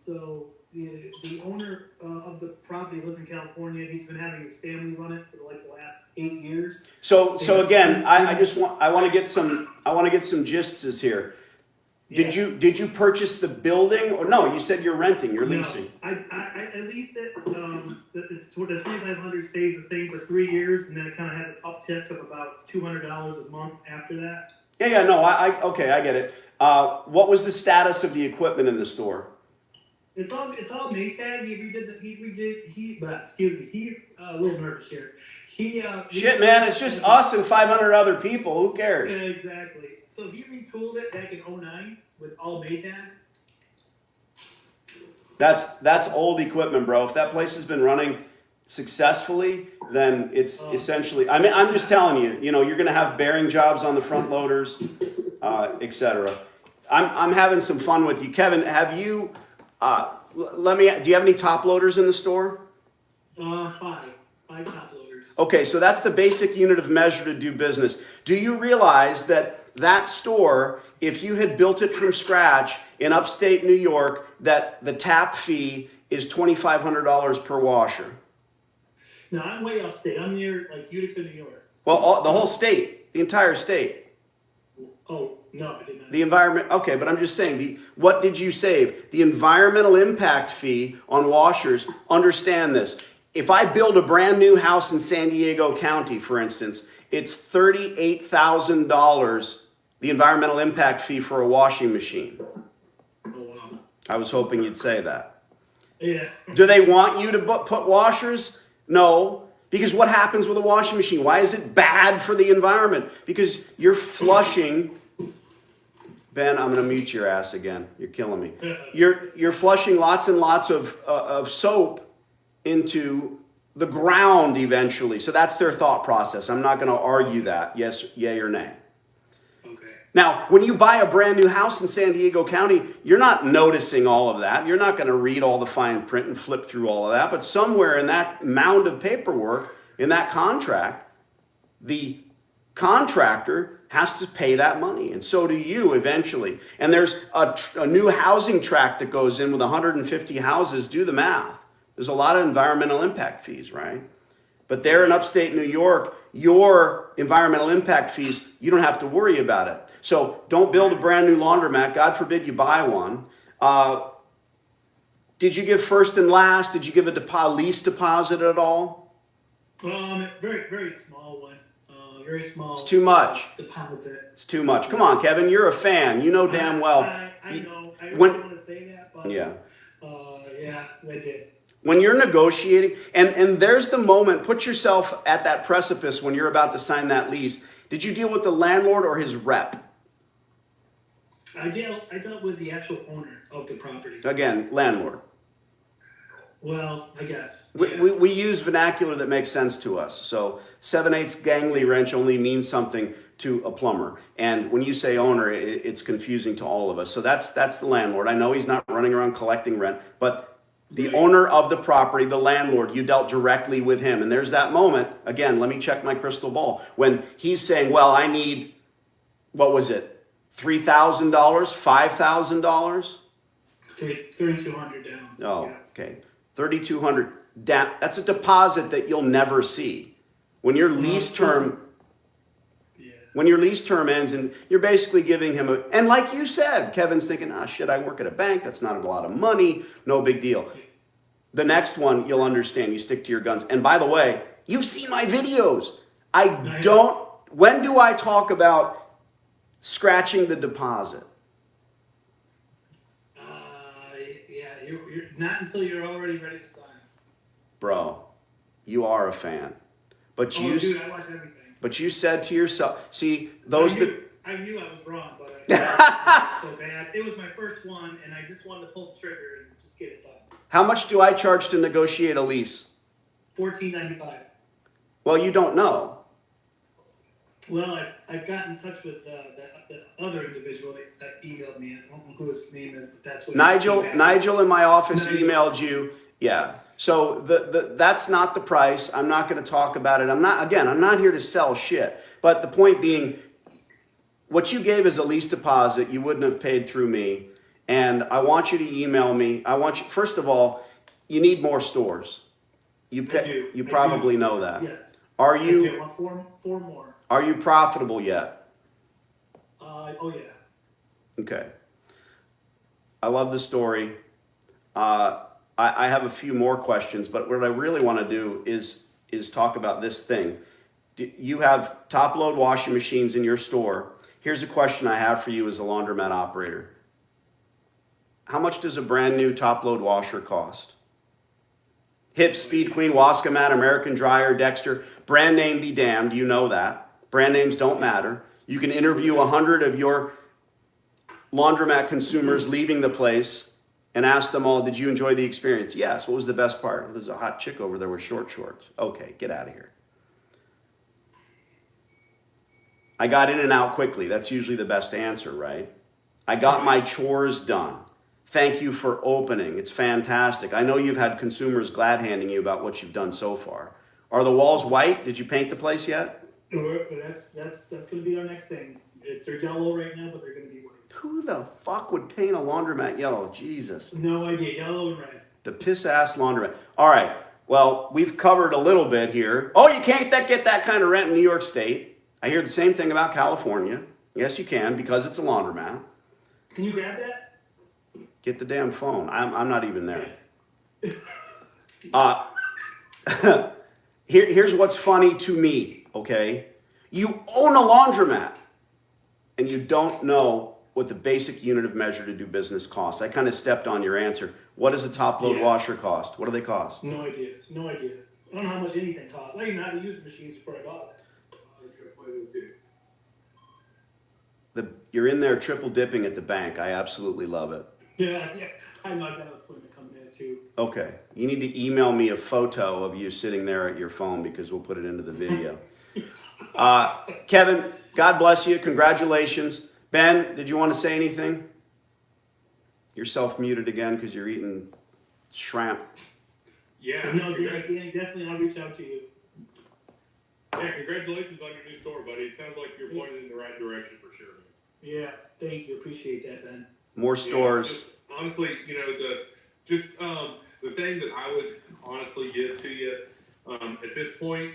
So the owner of the property lives in California. He's been having his family run it for the last 8 years. So again, I want to get some gists here. Did you purchase the building or no? You said you're renting. You're leasing. I leased it. The 2,500 stays the same for 3 years, and then it kind of has an uptick of about $200 a month after that. Yeah, no, okay, I get it. What was the status of the equipment in the store? It's all Maytag. A little nervous here. Shit, man, it's just us and 500 other people. Who cares? Yeah, exactly. So he retooled it back in 09 with all Maytag. That's old equipment, bro. If that place has been running successfully, then it's essentially, I mean, I'm just telling you, you're going to have bearing jobs on the front loaders, etc. I'm having some fun with you. Kevin, have you, do you have any top loaders in the store? Five top loaders. Okay, so that's the basic unit of measure to do business. Do you realize that store, if you had built it from scratch in upstate New York, that the tap fee is $2,500 per washer? No, I'm way upstate. I'm near Utica, New York. Well, the whole state, the entire state. Oh, no, I did not. The environment, okay, but I'm just saying, what did you save? The environmental impact fee on washers, understand this. If I build a brand new house in San Diego County, for instance, it's $38,000, the environmental impact fee for a washing machine. Oh, wow. I was hoping you'd say that. Yeah. Do they want you to put washers? No. Because what happens with a washing machine? Why is it bad for the environment? Because you're flushing. Ben, I'm going to mute your ass again. You're killing me. You're flushing lots and lots of soap into the ground eventually. So that's their thought process. I'm not going to argue that. Yes, yay or nay. Okay. Now, when you buy a brand new house in San Diego County, you're not noticing all of that. You're not going to read all the fine print and flip through all of that. But somewhere in that mound of paperwork, in that contract, the contractor has to pay that money. And so do you eventually. And there's a new housing tract that goes in with 150 houses. Do the math. There's a lot of environmental impact fees, right? But there in upstate New York, your environmental impact fees, you don't have to worry about it. So don't build a brand new laundromat. God forbid you buy one. Did you give first and last? Did you give a lease deposit at all? Very, very small one. Very small. It's too much. Deposit. It's too much. Come on, Kevin. You're a fan. You know damn well. I know. I don't want to say that, but yeah. Yeah, I did. When you're negotiating, and there's the moment, put yourself at that precipice when you're about to sign that lease. Did you deal with the landlord or his rep? I dealt with the actual owner of the property. Again, landlord. Well, I guess. We use vernacular that makes sense to us. So 7/8 gangly wrench only means something to a plumber. And when you say owner, it's confusing to all of us. So that's the landlord. I know he's not running around collecting rent, but the owner of the property, the landlord, you dealt directly with him. And there's that moment, again, let me check my crystal ball, when he's saying, well, I need, what was it, $3,000, $5,000? $3,200 down. Oh, yeah. Okay. $3,200 down. That's a deposit that you'll never see. When your lease term... When your lease term ends and you're basically giving him and like you said, Kevin's thinking, shit, I work at a bank. That's not a lot of money. No big deal. The next one, you'll understand. You stick to your guns. And by the way, you've seen my videos. When do I talk about scratching the deposit? You're not until you're already ready to sign. Bro, you are a fan. But dude, I watch everything. But you said to yourself, see, I knew I was wrong, but it was so bad. It was my first one, and I just wanted to pull the trigger and just get it done. How much do I charge to negotiate a lease? $14.95. Well, you don't know. Well, I've got in touch with the other individual that emailed me. I don't know who his name is, but that's what Nigel in my office emailed you. Yeah. So that's not the price. I'm not going to talk about it. I'm not here to sell shit. But the point being, what you gave as a lease deposit, you wouldn't have paid through me. And I want you to email me. First of all, you need more stores. You probably know that. Yes. Are you? I want four more. Are you profitable yet? Oh yeah. Okay. I love the story. I have a few more questions, but what I really want to do is talk about this thing. You have top-load washing machines in your store. Here's a question I have for you as a laundromat operator. How much does a brand new top load washer cost? Hip, Speed Queen, Wascomat, American Dryer, Dexter, brand name be damned, you know that. Brand names don't matter. You can interview 100 of your laundromat consumers leaving the place and ask them all, did you enjoy the experience? Yes. What was the best part? There's a hot chick over there with short shorts. Okay, get out of here. I got in and out quickly. That's usually the best answer, right? I got my chores done. Thank you for opening. It's fantastic. I know you've had consumers glad handing you about what you've done so far. Are the walls white? Did you paint the place yet? That's going to be our next thing. They're yellow right now, but they're going to be white. Who the fuck would paint a laundromat yellow? Jesus. No idea. Yellow and red. The piss-ass laundromat. All right. Well, we've covered a little bit here. Oh, you can't get that kind of rent in New York State. I hear the same thing about California. Yes, you can, because it's a laundromat. Can you grab that? Get the damn phone. I'm not even there. Here's what's funny to me, okay? You own a laundromat, and you don't know what the basic unit of measure to do business costs. I kind of stepped on your answer. What does a top-load washer cost? What do they cost? No idea. No idea. I don't know how much anything costs. I didn't know how to use the machines before I bought it. You're in there triple dipping at the bank. I absolutely love it. Yeah. I know I got an appointment coming in too. Okay. You need to email me a photo of you sitting there at your phone because we'll put it into the video. Kevin, God bless you. Congratulations. Ben, did you want to say anything? You're self-muted again because you're eating shrimp. Yeah. No, definitely I'll reach out to you. Yeah, congratulations on your new store, buddy. It sounds like you're pointed in the right direction for sure. Yeah, thank you. Appreciate that, Ben. More stores. Yeah, honestly, you know, the thing that I would honestly give to you at this point,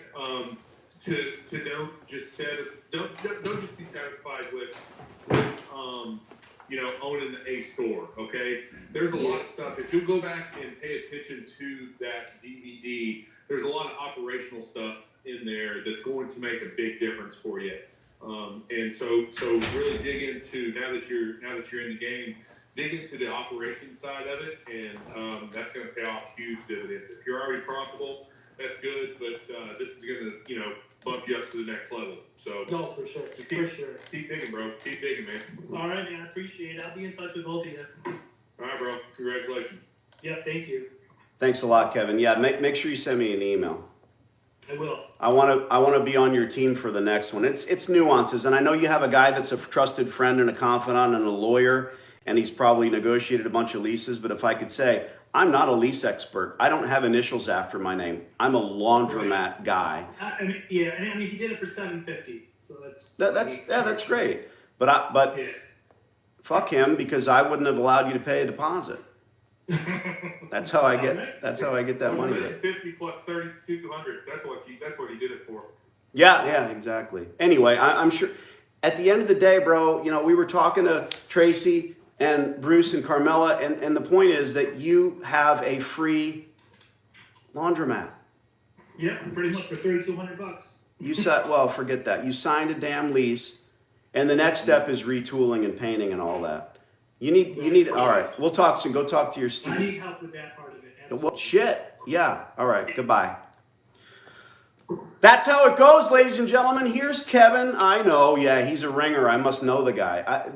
to don't just be satisfied with you know, owning a store. Okay, there's a lot of stuff. If you go back and pay attention to that DVD, there's a lot of operational stuff in there that's going to make a big difference for you. And so really dig into, now that you're in the game, dig into the operations side of it, and that's going to pay off huge dividends. If you're already profitable, that's good, but this is going to, you know, bump you up to the next level. So No, for sure. keep digging, bro. Keep digging, man. All right, man. I appreciate it. I'll be in touch with both of you. All right, bro. Congratulations. Yeah, thank you. Thanks a lot, Kevin. Yeah, make sure you send me an email. I will. I want to be on your team for the next one. It's nuances, and I know you have a guy that's a trusted friend and a confidant and a lawyer, and he's probably negotiated a bunch of leases. But if I could say, I'm not a lease expert. I don't have initials after my name. I'm a laundromat guy. I mean, he did it for $750, so that's great. But yeah. Fuck him, because I wouldn't have allowed you to pay a deposit. That's how I get that money. 50 plus 3,200. That's what he did it for. Yeah, exactly. Anyway, I'm sure at the end of the day, bro, you know, we were talking to Tracy and Bruce and Carmela, and the point is that you have a free laundromat. Yeah, pretty much for $3,200. You said, well, forget that. You signed a damn lease, and the next step is retooling and painting and all that. You need. All right, we'll talk soon. Go talk to your Steve. I need help with that part of it. Absolutely. Well, shit. Yeah. All right. Goodbye. That's how it goes, ladies and gentlemen. Here's Kevin. I know. Yeah, he's a ringer. I must know the guy.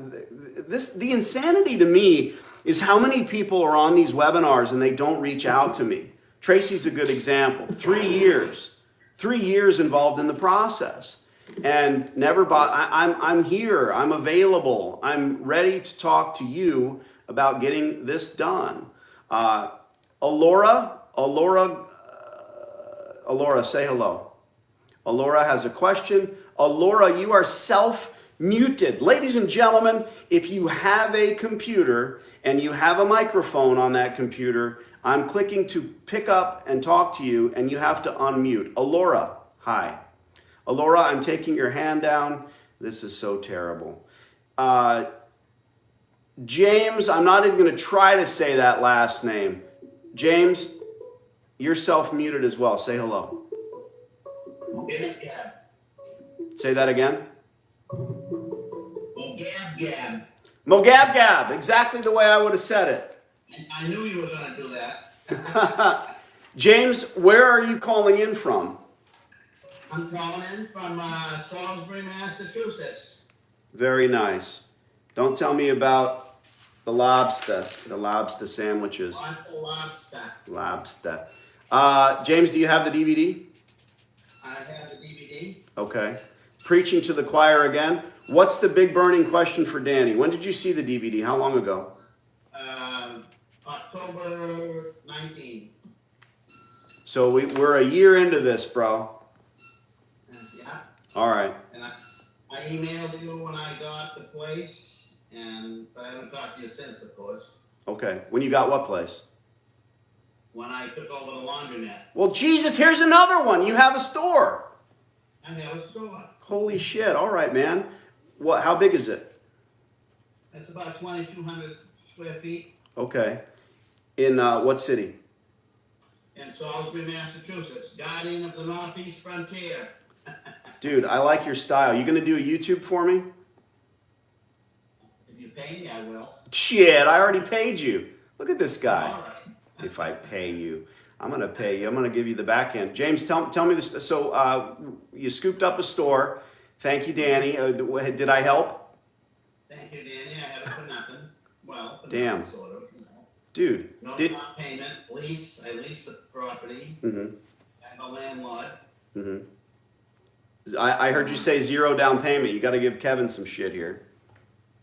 The insanity to me is how many people are on these webinars and they don't reach out to me. Tracy's a good example. 3 years. 3 years involved in the process. And never bought. I'm here. I'm available. I'm ready to talk to you about getting this done. Alora, say hello. Alora has a question. Alora, you are self-muted. Ladies and gentlemen, if you have a computer and you have a microphone on that computer, I'm clicking to pick up and talk to you, and you have to unmute. Alora, hi. Alora, I'm taking your hand down. This is so terrible. James, I'm not even going to try to say that last name. James, you're self-muted as well. Say hello. Say that again. Gab. Mogab Gab, exactly the way I would have said it. And I knew you were going to do that. James, where are you calling in from? I'm calling in from Salisbury, Massachusetts. Very nice. Don't tell me about the lobster sandwiches. Lots of lobster. Lobster. James, do you have the DVD? I have the DVD. Okay. Preaching to the choir again. What's the big burning question for Danny? When did you see the DVD? How long ago? October 19. So we're a year into this, bro. Yeah. All right. And I emailed you when I got the place, but I haven't talked to you since, of course. Okay. When you got what place? When I took over the laundromat. Well, Jesus, here's another one. You have a store. I have a store. Holy shit. All right, man. How big is it? It's about 2,200 square feet. Okay. In what city? In Salisbury, Massachusetts, guardian of the Northeast frontier. Dude, I like your style. You gonna do a YouTube for me? If you pay me, I will. Shit, I already paid you. Look at this guy. All right. If I pay you, I'm gonna pay you. I'm gonna give you the back end. James, tell me this. So you scooped up a store. Thank you, Danny. Did I help? Thank you, Danny. I had it for nothing. Well, for Damn. nothing, sort of, you know. Dude. No down payment, lease. I lease the property. Mm-hmm. I'm a landlord. Mm-hmm. I heard you say 0 down payment. You got to give Kevin some shit here.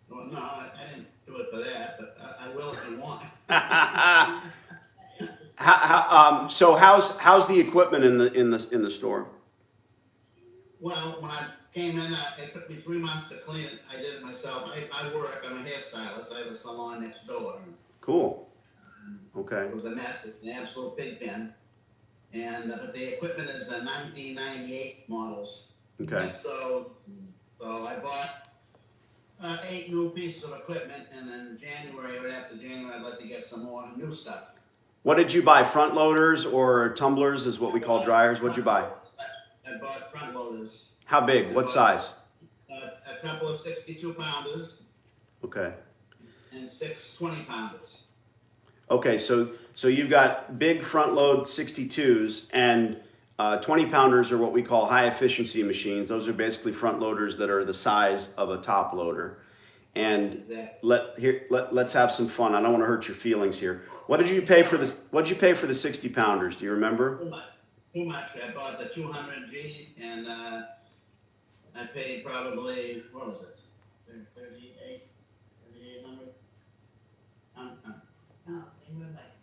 Well, no, I didn't do it for that, but I will if you want. So how's the equipment in the store? Well, when I came in, it took me 3 months to clean it. I did it myself. I work. I'm a hairstylist. I have a salon next door. Cool. Okay. It was a mess. It's an absolute pig pen. And but the equipment is a 1998 models. Okay. And so I bought 8 new pieces of equipment, and then January, right after January, I'd like to get some more new stuff. What did you buy? Front loaders or tumblers is what we call dryers. What'd you buy? I bought front loaders. How big? What size? A couple of 62-pounders Okay. and 6 20-pounders. Okay, so you've got big front load 62s and 20-pounders are what we call high efficiency machines. Those are basically front loaders that are the size of a top loader. And Exactly. let's have some fun. I don't want to hurt your feelings here. What did you pay for this? What did you pay for the 60-pounders? Do you remember? Too much. I bought the 200G, and I paid probably, what was it? 3,800. No, they were like,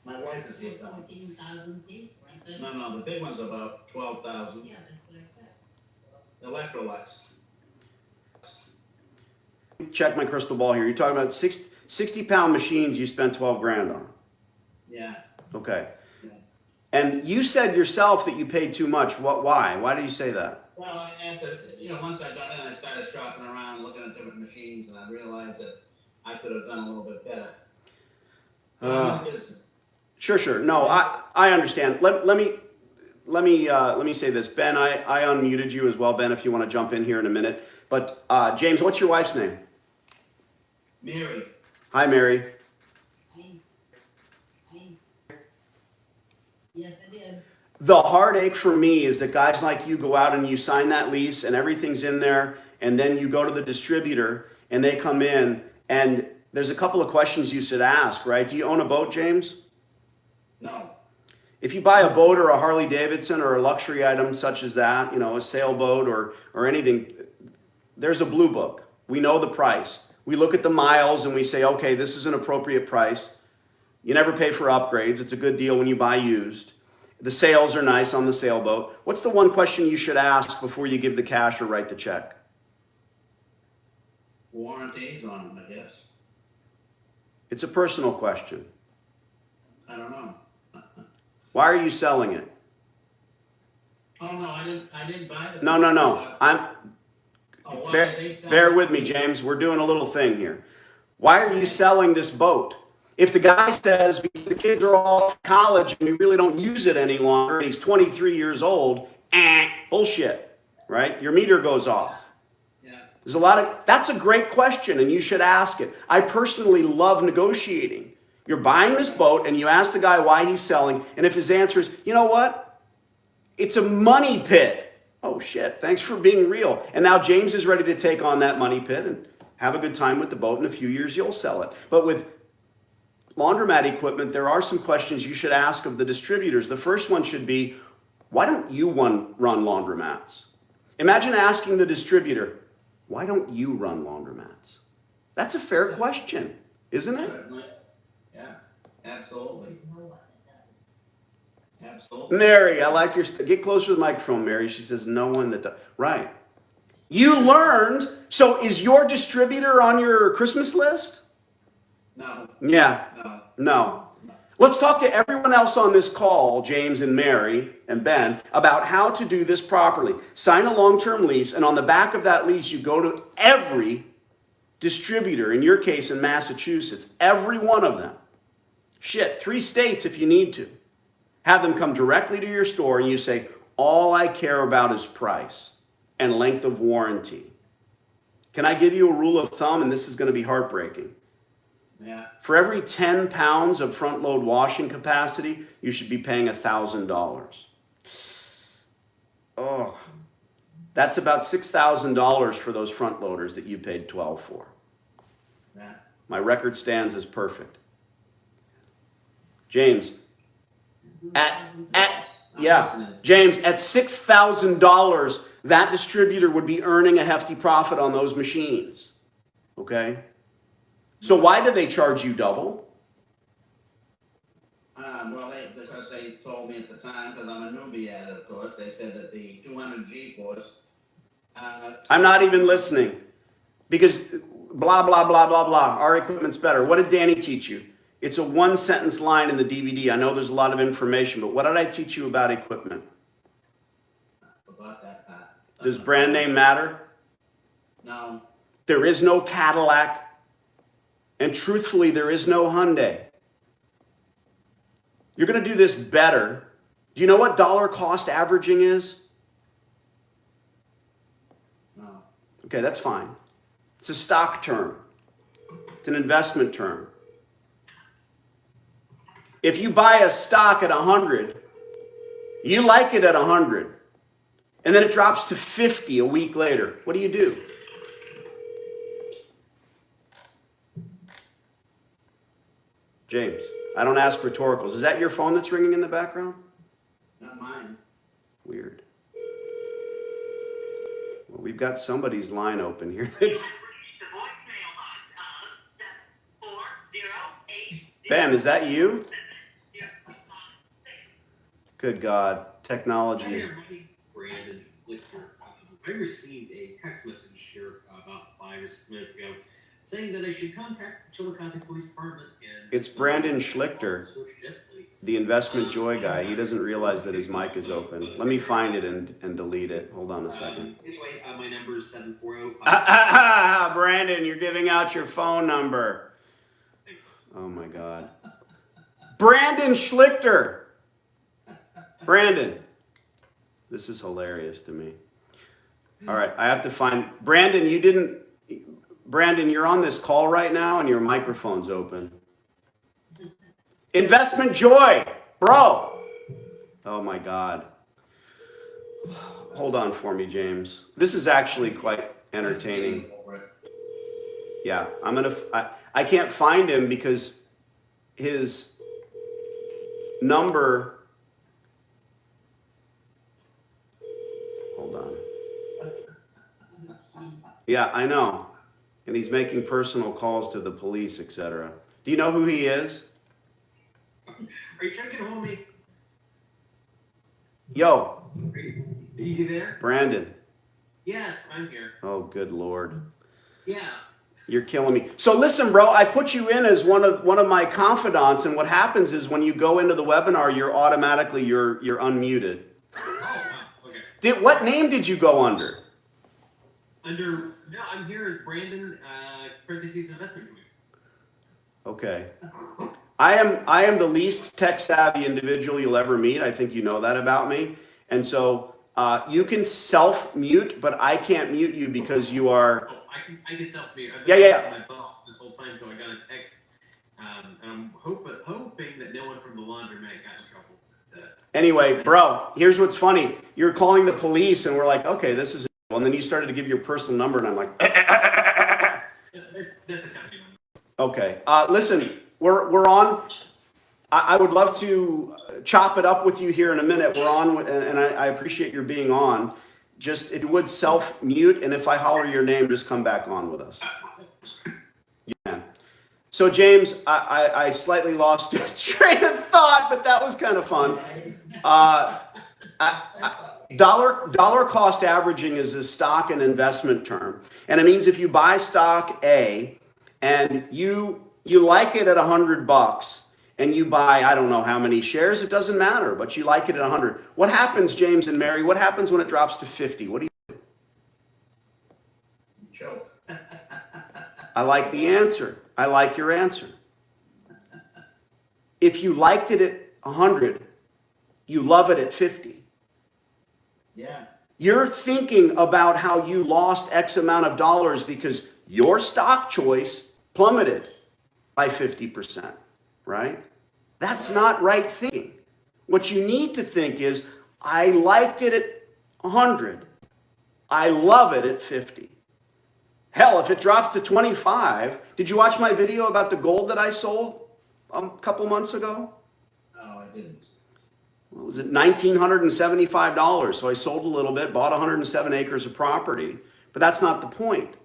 My wife is here. 14,000 piece, weren't they? No, the big one's about 12,000. Yeah, that's what I said. Electrolux. Check my crystal ball here. You're talking about 60-pound machines you spent 12 grand on. Yeah. Okay. Yeah. And you said yourself that you paid too much. Why? Why do you say that? Well, once I got in, I started shopping around, looking at different machines, and I realized that I could have done a little bit better. Sure. No, I understand. Let me say this, Ben. I unmuted you as well, Ben. If you want to jump in here in a minute. But James, what's your wife's name? Mary. Hi, Mary. Yes, I did. The heartache for me is that guys like you go out and you sign that lease and everything's in there, and then you go to the distributor and they come in and there's a couple of questions you should ask, right? Do you own a boat, James? No. If you buy a boat or a Harley Davidson or a luxury item such as that, a sailboat or anything, there's a blue book. We know the price. We look at the miles and we say, okay, this is an appropriate price. You never pay for upgrades. It's a good deal when you buy used. The sales are nice on the sailboat. What's the one question you should ask before you give the cash or write the check? Warranties on them, I guess. It's a personal question. I don't know. Why are you selling it? Oh, no, I didn't buy it. No. Bear with me, James. We're doing a little thing here. Why are you selling this boat? If the guy says, because the kids are all off college and we really don't use it any longer, and he's 23 years old, bullshit, right? Your meter goes off. Yeah. There's a lot of, that's a great question and you should ask it. I personally love negotiating. You're buying this boat and you ask the guy why he's selling. And if his answer is, you know what? It's a money pit. Oh shit, thanks for being real. And now James is ready to take on that money pit and have a good time with the boat. In a few years, you'll sell it. But with laundromat equipment, there are some questions you should ask of the distributors. The first one should be, why don't you run laundromats? Imagine asking the distributor, why don't you run laundromats? That's a fair question, isn't it? Certainly. Yeah, absolutely. Absolutely. Mary, I like your, get closer to the microphone, Mary. She says, no one that does. Right. You learned, so is your distributor on your Christmas list? No. Yeah. No. No. Let's talk to everyone else on this call, James and Mary and Ben, about how to do this properly. Sign a long-term lease, and on the back of that lease, you go to every distributor, in your case in Massachusetts, every one of them. Shit, 3 states if you need to. Have them come directly to your store and you say, all I care about is price and length of warranty. Can I give you a rule of thumb? And this is going to be heartbreaking. Yeah. For every 10 pounds of front load washing capacity, you should be paying $1,000. Oh, that's about $6,000 for those front loaders that you paid $12 for. Yeah. My record stands as perfect. James, James, at $6,000, that distributor would be earning a hefty profit on those machines. Okay? So why do they charge you double? Well, because they told me at the time, because I'm a newbie at it, of course, they said that the 200G course. I'm not even listening. Because blah, blah, blah, blah, blah. Our equipment's better. What did Danny teach you? It's a 1-sentence line in the DVD. I know there's a lot of information, but what did I teach you about equipment? I forgot that part. Does brand name matter? No. There is no Cadillac. And truthfully, there is no Hyundai. You're going to do this better. Do you know what dollar cost averaging is? No. Okay, that's fine. It's a stock term. It's an investment term. If you buy a stock at 100, you like it at 100, and then it drops to 50 a week later, what do? James, I don't ask rhetoricals. Is that your phone that's ringing in the background? Not mine. Weird. Well, we've got somebody's line open here. That's... Ben, is that you? Good God, technology is... Brandon Lichter. I received a text message here about 5 or 6 minutes ago saying that I should contact the Chillicothe Police Department. And it's Brandon Schlichter, the investment joy guy. He doesn't realize that his mic is open. Let me find it and delete it. Hold on a second. Anyway, my number is 740. Brandon, you're giving out your phone number. Oh my God. Brandon Schlichter. Brandon. This is hilarious to me. All right, I have to find... Brandon, you're on this call right now and your microphone's open. Investment joy, bro. Oh my God. Hold on for me, James. This is actually quite entertaining. Yeah, I can't find him because his number... Hold on. Yeah, I know. And he's making personal calls to the police, etc. Do you know who he is? Are you trying to get a hold of me? Yo. Are you there? Brandon. Yes, I'm here. Oh, good Lord. Yeah. You're killing me. So listen, bro, I put you in as one of my confidants, and what happens is when you go into the webinar, you're unmuted. Oh, wow. Okay. What name did you go under? No, I'm here as Brandon, parentheses investment joy. Okay. I am the least tech savvy individual you'll ever meet. I think you know that about me. And so You can self-mute, but I can't mute you because you are. Oh, I can self-mute. I've Yeah, been yeah, yeah. on my phone this whole time until I got a text. And I'm hoping that no one from the laundromat got in trouble. Anyway, bro, here's what's funny. You're calling the police, and we're like, okay, this is. And then you started to give your personal number, and I'm like, That's the company number. okay. Listen, we're on. I would love to chop it up with you here in a minute. We're on, and I appreciate your being on. Just if you would self-mute, and if I holler your name, just come back on with us. You can. So James, I slightly lost your train of thought, but that was kind of fun. Dollar cost averaging is a stock and investment term, and it means if you buy stock A and you like it at $100 and you buy, I don't know how many shares, it doesn't matter, but you like it at 100. What happens, James and Mary? What happens when it drops to 50? What do you? Joke. I like the answer. I like your answer. If you liked it at 100, you love it at 50. Yeah. You're thinking about how you lost X amount of dollars because your stock choice plummeted by 50%, right? That's not right thinking. What you need to think is, I liked it at 100. I love it at 50. Hell, if it drops to 25, did you watch my video about the gold that I sold a couple months ago? No, I didn't. What was it, $1,975? So I sold a little bit, bought 107 acres of property, but that's not the point.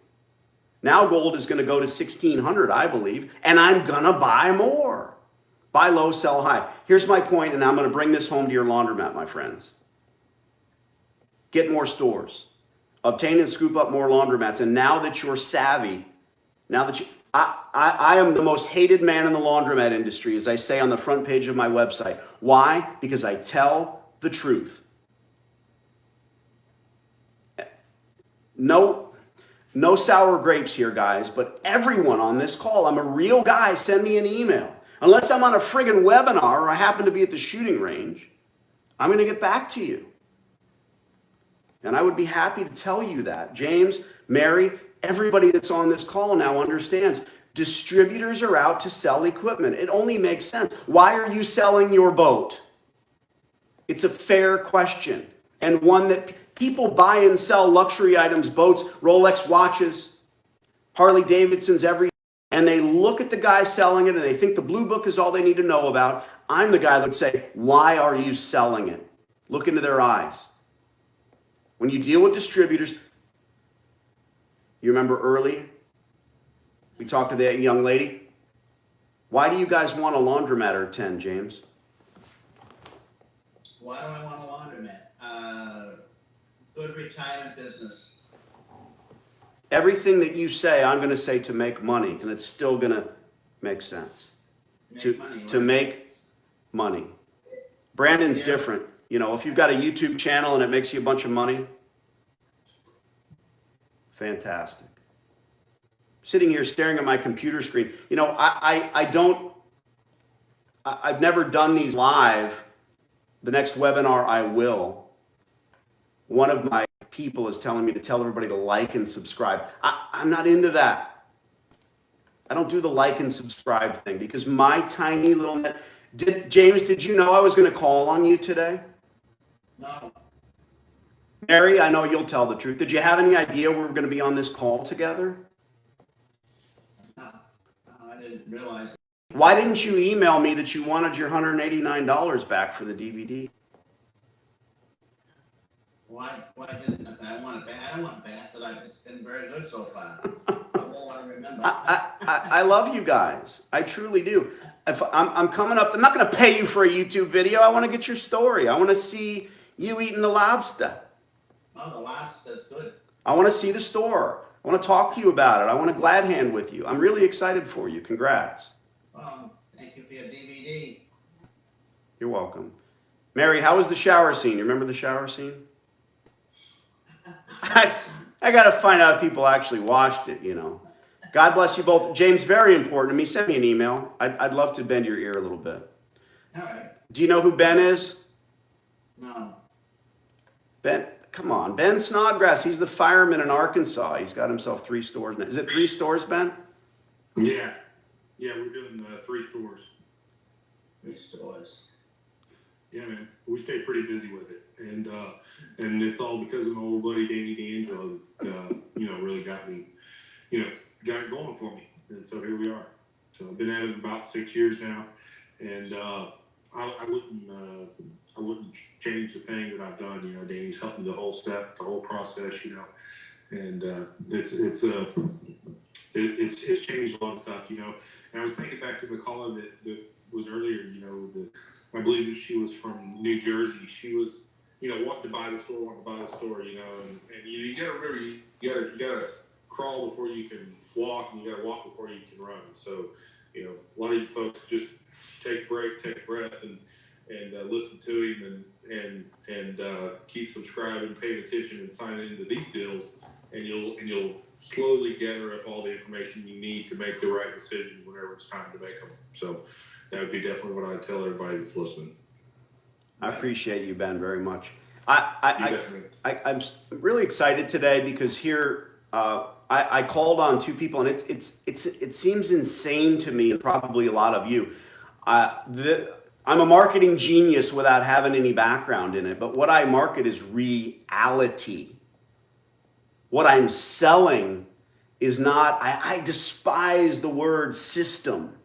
Now gold is going to go to 1,600, I believe, and I'm going to buy more. Buy low, sell high. Here's my point, and I'm going to bring this home to your laundromat, my friends. Get more stores. Obtain and scoop up more laundromats. And now that you're savvy, now that you, I am the most hated man in the laundromat industry, as I say on the front page of my website. Why? Because I tell the truth. No sour grapes here, guys, but everyone on this call, I'm a real guy, send me an email. Unless I'm on a friggin' webinar or I happen to be at the shooting range, I'm going to get back to you. And I would be happy to tell you that. James, Mary, everybody that's on this call now understands distributors are out to sell equipment. It only makes sense. Why are you selling your boat? It's a fair question, and one that people buy and sell luxury items, boats, Rolex watches, Harley Davidsons, everything, and they look at the guy selling it and they think the blue book is all they need to know about. I'm the guy that would say, why are you selling it? Look into their eyes. When you deal with distributors, you remember early, we talked to that young lady. Why do you guys want a laundromat or 10, James? Why do I want a laundromat? Good retirement business. Everything that you say, I'm going to say to make money, and it's still going to make sense. To make money. Brandon's different. You know, if you've got a YouTube channel and it makes you a bunch of money, fantastic. Sitting here staring at my computer screen. You know, I've never done these live. The next webinar I will. One of my people is telling me to tell everybody to like and subscribe. I'm not into that. I don't do the like and subscribe thing because my tiny little net. James, did you know I was going to call on you today? No. Mary, I know you'll tell the truth. Did you have any idea we were going to be on this call together? No, I didn't realize. Why didn't you email me that you wanted your $189 back for the DVD? Why didn't I want it back? I don't want it back, but it's been very good so far. I won't want to remember. I love you guys. I truly do. If I'm coming up, I'm not going to pay you for a YouTube video. I want to get your story. I want to see you eating the lobster. Oh, the lobster's good. I want to see the store. I want to talk to you about it. I want to glad hand with you. I'm really excited for you. Congrats. Well, thank you for your DVD. You're welcome. Mary, how was the shower scene? You remember the shower scene? I got to find out if people actually watched it, you know. God bless you both. James, very important to me. Send me an email. I'd love to bend your ear a little bit. All right. Do you know who Ben is? No. Ben, come on. Ben Snodgrass, he's the fireman in Arkansas. He's got himself 3 stores now. Is it 3 stores, Ben? Yeah. Yeah, we're doing 3 stores. 3 stores. Yeah, man. We stay pretty busy with it. And it's all because of my old buddy Danny D'Angelo that, really got me, got it going for me. And so here we are. So I've been at it about 6 years now. And I wouldn't change the thing that I've done. Danny's helped me the whole step, the whole process, and it's changed a lot of stuff, And I was thinking back to the caller that was earlier, I believe that she was from New Jersey. She was, wanting to buy the store, and you gotta remember, you gotta crawl before you can walk, and you gotta walk before you can run. So, a lot of you folks just take a break, take a breath, and listen to him, and keep subscribing, paying attention, and signing into these deals, and you'll slowly gather up all the information you need to make the right decisions whenever it's time to make them. So that would be definitely what I'd tell everybody that's listening. I appreciate you, Ben, very much. I'm really excited today because here I called on 2 people, and it seems insane to me, and probably a lot of you. I'm a marketing genius without having any background in it, but what I market is reality. What I'm selling is not, I despise the word system.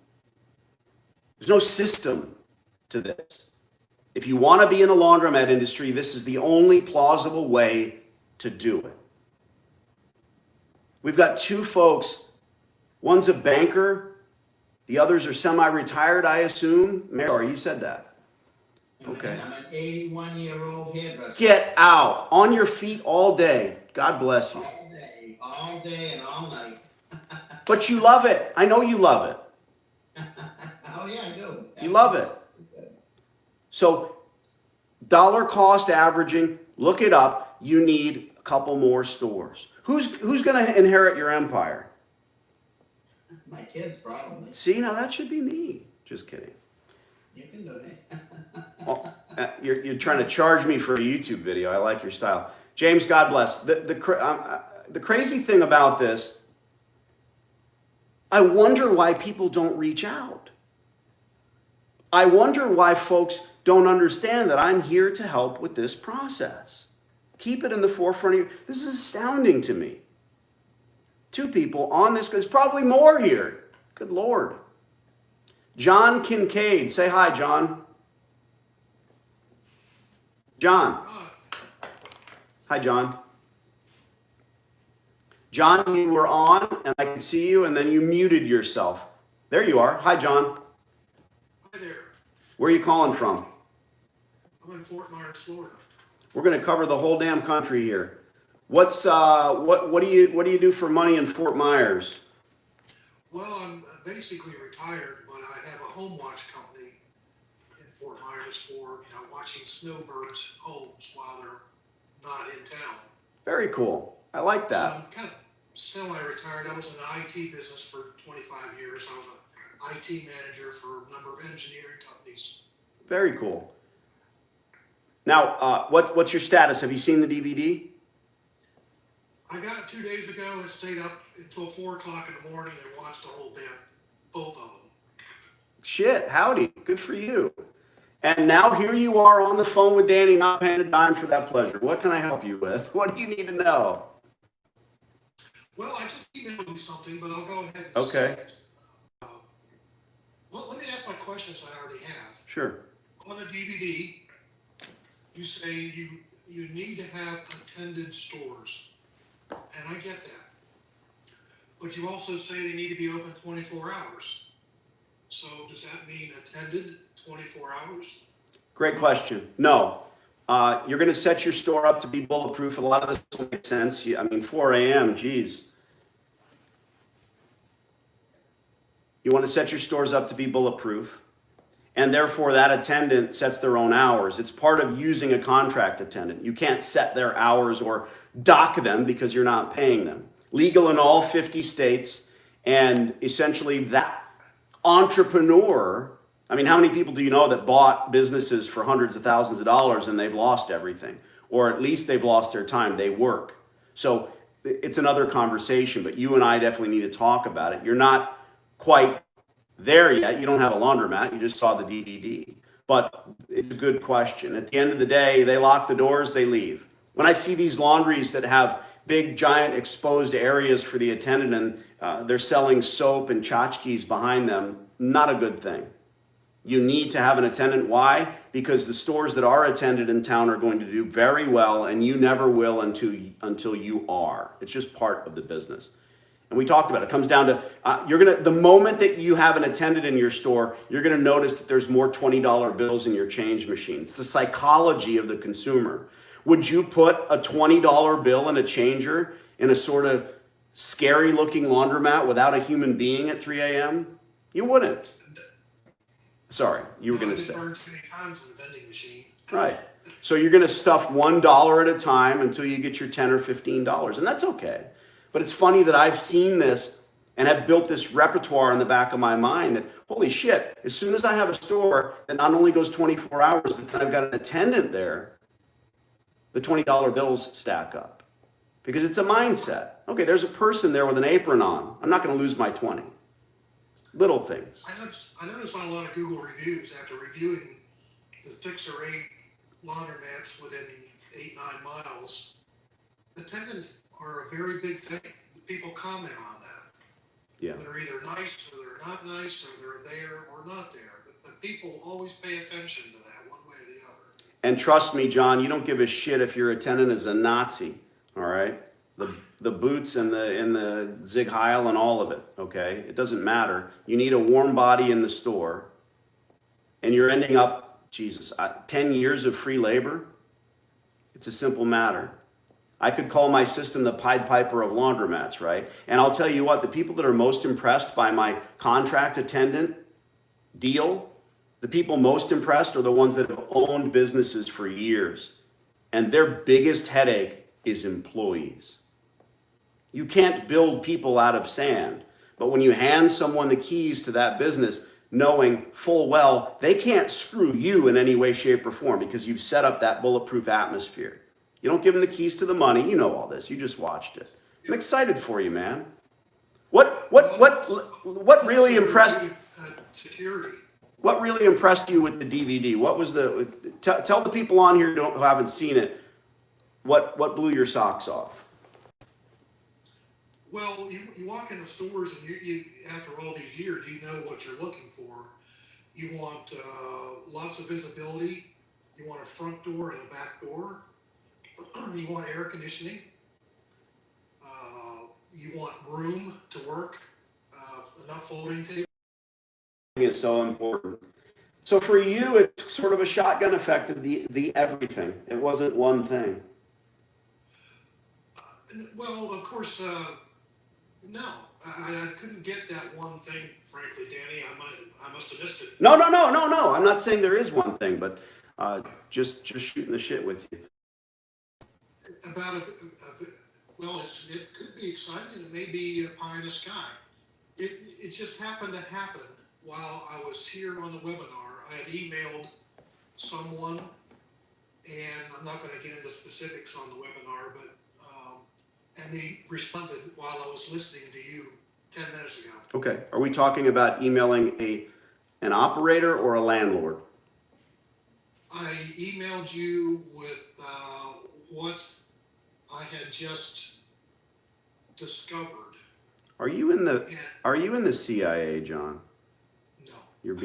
There's no system to this. If you want to be in the laundromat industry, this is the only plausible way to do it. We've got 2 folks. One's a banker. The others are semi-retired, I assume. Mary, you said that. Okay. I'm an 81-year-old hairdresser. Get out. On your feet all day. God bless you. All day and all night. But you love it. I know you love it. Oh, yeah, I do. You love it. So, dollar cost averaging, look it up. You need a couple more stores. Who's going to inherit your empire? My kids, probably. See, now that should be me. Just kidding. You can do it. Well, you're trying to charge me for a YouTube video. I like your style. James, God bless. The crazy thing about this, I wonder why people don't reach out. I wonder why folks don't understand that I'm here to help with this process. Keep it in the forefront of your, this is astounding to me. 2 people on this, there's probably more here. Good Lord. John Kincaid, say hi, John. John. Hi, John. John, you were on, and I could see you, and then you muted yourself. There you are. Hi, John. Hi there. Where are you calling from? I'm in Fort Myers, Florida. We're going to cover the whole damn country here. What do you do for money in Fort Myers? Well, I'm basically retired, but I have a home watch company in Fort Myers for watching snowbirds' homes while they're not in town. Very cool. I like that. So I'm kind of semi-retired. I was in the IT business for 25 years. I was an IT manager for a number of engineering companies. Very cool. Now, what's your status? Have you seen the DVD? I got it 2 days ago and stayed up until 4 o'clock in the morning and watched the whole damn, both of them. Shit, howdy. Good for you. And now here you are on the phone with Danny, not paying a dime for that pleasure. What can I help you with? What do you need to know? Well, I just emailed you something, but I'll go ahead and Okay. say it. Well, let me ask my questions I already have. Sure. On the DVD, you say you need to have attended stores. And I get that. But you also say they need to be open 24 hours. So does that mean attended 24 hours? Great question. No. You're going to set your store up to be bulletproof. A lot of this will make sense. 4 a.m., geez. You want to set your stores up to be bulletproof. And therefore, that attendant sets their own hours. It's part of using a contract attendant. You can't set their hours or dock them because you're not paying them. Legal in all 50 states. And essentially that entrepreneur, how many people do you know that bought businesses for hundreds of thousands of dollars and they've lost everything? or at least they've lost their time. They work. So it's another conversation, but you and I definitely need to talk about it. You're not quite there yet. You don't have a laundromat. You just saw the DVD. But it's a good question. At the end of the day, they lock the doors, they leave. When I see these laundries that have big, giant exposed areas for the attendant and they're selling soap and tchotchkes behind them, not a good thing. You need to have an attendant. Why? Because the stores that are attended in town are going to do very well, and you never will until you are. It's just part of the business. And we talked about it. It comes down to the moment that you have an attendant in your store, you're gonna notice that there's more $20 bills in your change machine. It's the psychology of the consumer. Would you put a $20 bill in a changer in a sort of scary looking laundromat without a human being at 3 a.m.? You wouldn't. Sorry, you were gonna say. Burned too many times in the vending machine. Right. So you're gonna stuff $1 at a time until you get your $10 or $15, and that's okay. But it's funny that I've seen this and have built this repertoire in the back of my mind that, holy shit, as soon as I have a store that not only goes 24 hours, but then I've got an attendant there, the $20 bills stack up. Because it's a mindset. Okay, there's a person there with an apron on. I'm not going to lose my 20. Little things. I noticed on a lot of Google reviews after reviewing the 6 or 8 laundromats within 8-9 miles, attendants are a very big thing. People comment on that. Yeah. They're either nice or they're not nice, or they're there or not there. But people always pay attention to that one way or the other. And trust me, John, you don't give a shit if your attendant is a Nazi, all right? The boots and the Zig Heil and all of it, okay? It doesn't matter. You need a warm body in the store, and you're ending up, 10 years of free labor? It's a simple matter. I could call my system the Pied Piper of laundromats, right? And I'll tell you what, the people that are most impressed by my contract attendant deal, the people most impressed are the ones that have owned businesses for years. And their biggest headache is employees. You can't build people out of sand. But when you hand someone the keys to that business, knowing full well they can't screw you in any way, shape, or form because you've set up that bulletproof atmosphere. You don't give them the keys to the money. You know all this. You just watched it. I'm excited for you, man. What really impressed? Security. What really impressed you with the DVD? What was the? Tell the people on here who haven't seen it. What blew your socks off? Well, you walk into stores and you after all these years, you know what you're looking for. You want lots of visibility. You want a front door and a back door. You want air conditioning. You want room to work. Enough folding table. It's so important. So for you, it's sort of a shotgun effect of the everything. It wasn't one thing. Well, of course, no. I couldn't get that one thing, frankly, Danny. I must have missed it. No. I'm not saying there is one thing, but just shooting the shit with you. About well, it could be exciting. It may be pie in the sky. It just happened to happen while I was here on the webinar. I had emailed someone, and I'm not going to get into specifics on the webinar, but and he responded while I was listening to you 10 minutes ago. Okay. Are we talking about emailing an operator or a landlord? I emailed you with what I had just discovered. Are you in the CIA, John? No. You're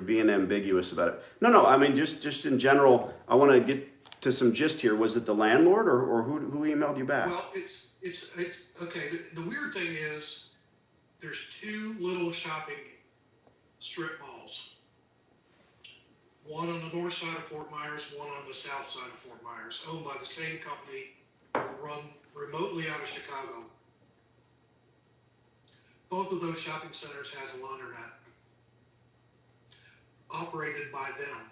being ambiguous about it. No. I mean, just in general, I want to get to some gist here. Was it the landlord or who emailed you back? Well, it's okay. The weird thing is there's 2 little shopping strip malls. One on the north side of Fort Myers, one on the south side of Fort Myers, owned by the same company, run remotely out of Chicago. Both of those shopping centers has a laundromat operated by them.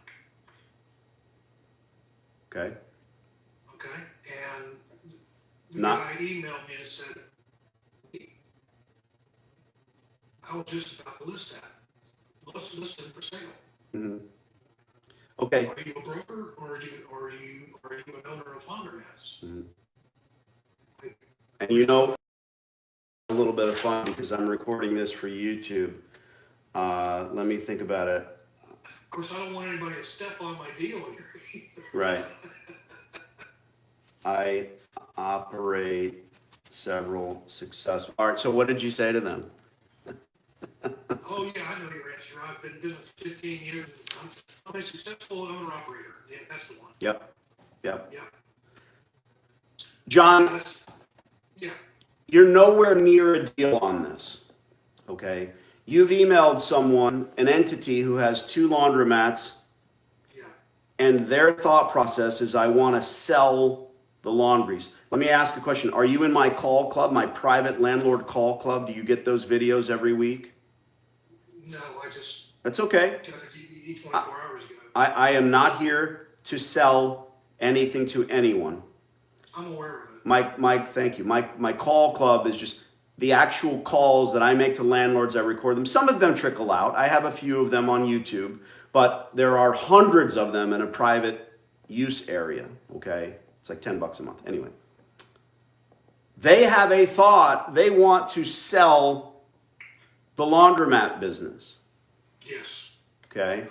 Okay. Okay, and the Not- guy emailed me and said, I was just about to list that. List them for sale. Mm-hmm. Okay. Are you a broker or are you an owner of laundromats? And you know, a little bit of fun because I'm recording this for YouTube. Let me think about it. Of course, I don't want anybody to step on my deal here either. Right. I operate several successful. All right. So what did you say to them? Oh yeah, I know your answer. I've been doing this 15 years. I'm a successful owner operator. Yeah, that's the one. Yep. Yep. Yeah. John, Yeah. you're nowhere near a deal on this. Okay. You've emailed someone, an entity who has 2 laundromats, Yeah. and their thought process is, I want to sell the laundries. Let me ask a question. Are you in my call club, my private landlord call club? Do you get those videos every week? No, I just That's okay. got a DVD 24 hours ago. I am not here to sell anything to anyone. I'm aware of it. Mike, thank you. My call club is just the actual calls that I make to landlords. I record them. Some of them trickle out. I have a few of them on YouTube, but there are hundreds of them in a private use area. Okay. It's like $10 a month. Anyway, they have a thought. They want to sell the laundromat business. Yes. Okay.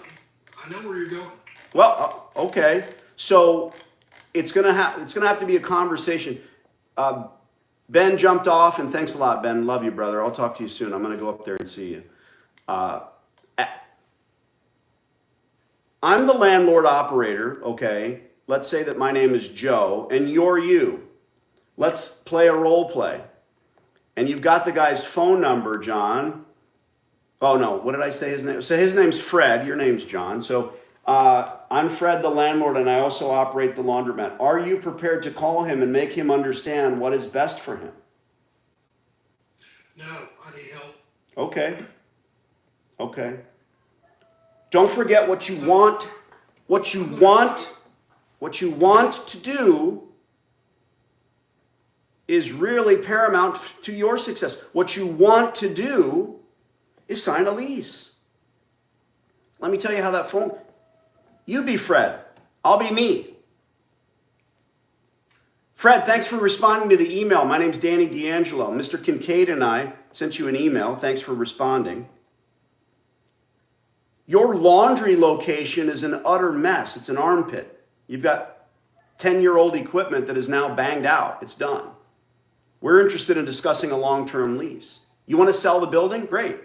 I know where you're going. Well, okay. So it's gonna have to be a conversation. Ben jumped off, and thanks a lot, Ben. Love you, brother. I'll talk to you soon. I'm gonna go up there and see you. I'm the landlord operator. Okay. Let's say that my name is Joe, and you're you. Let's play a role play. And you've got the guy's phone number, John. Oh no, what did I say his name? So his name's Fred, your name's John. So I'm Fred the landlord, and I also operate the laundromat. Are you prepared to call him and make him understand what is best for him? No, I need help. Okay. Okay. Don't forget what you want. What you want to do is really paramount to your success. What you want to do is sign a lease. Let me tell you how that phone. You be Fred. I'll be me. Fred, thanks for responding to the email. My name's Danny D'Angelo. Mr. Kincaid and I sent you an email. Thanks for responding. Your laundry location is an utter mess. It's an armpit. You've got 10-year-old equipment that is now banged out. It's done. We're interested in discussing a long-term lease. You want to sell the building? Great.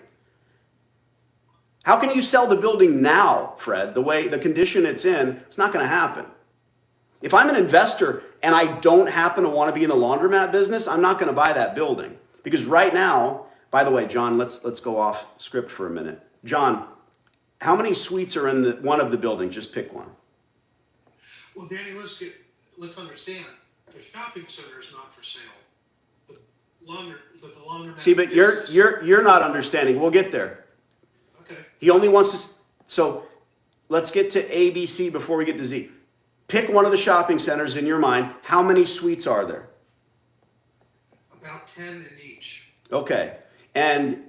How can you sell the building now, Fred? The condition it's in, it's not going to happen. If I'm an investor and I don't happen to want to be in the laundromat business, I'm not going to buy that building. Because right now, by the way, John, let's go off script for a minute. John, how many suites are in one of the buildings? Just pick one. Well, Danny, let's understand. The shopping center is not for sale. The laundromat. See, but you're not understanding. We'll get there. Okay. He only wants to. So let's get to A, B, C before we get to Z. Pick one of the shopping centers in your mind. How many suites are there? About 10 in each. Okay. And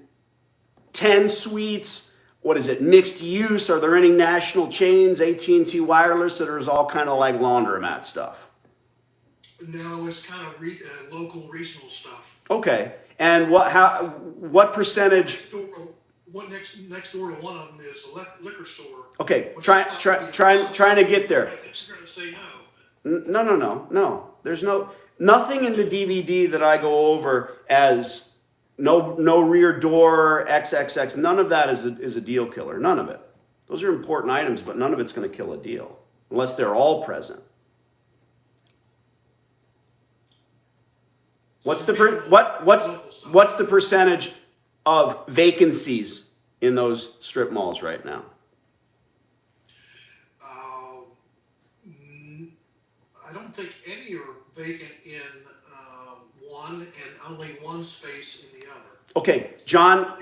10 suites, what is it, mixed use? Are there any national chains, AT&T Wireless, that is all kind of like laundromat stuff? No, it's kind of local, regional stuff. Okay. And what percentage? Next door to one of them is a liquor store. Okay, trying to get there. You're going to say no. No. There's nothing in the DVD that I go over as no rear door, XXX. None of that is a deal killer. None of it. Those are important items, but none of it's going to kill a deal unless they're all present. What's the percentage of vacancies in those strip malls right now? I don't think any are vacant in one and only one space in the other. Okay, John,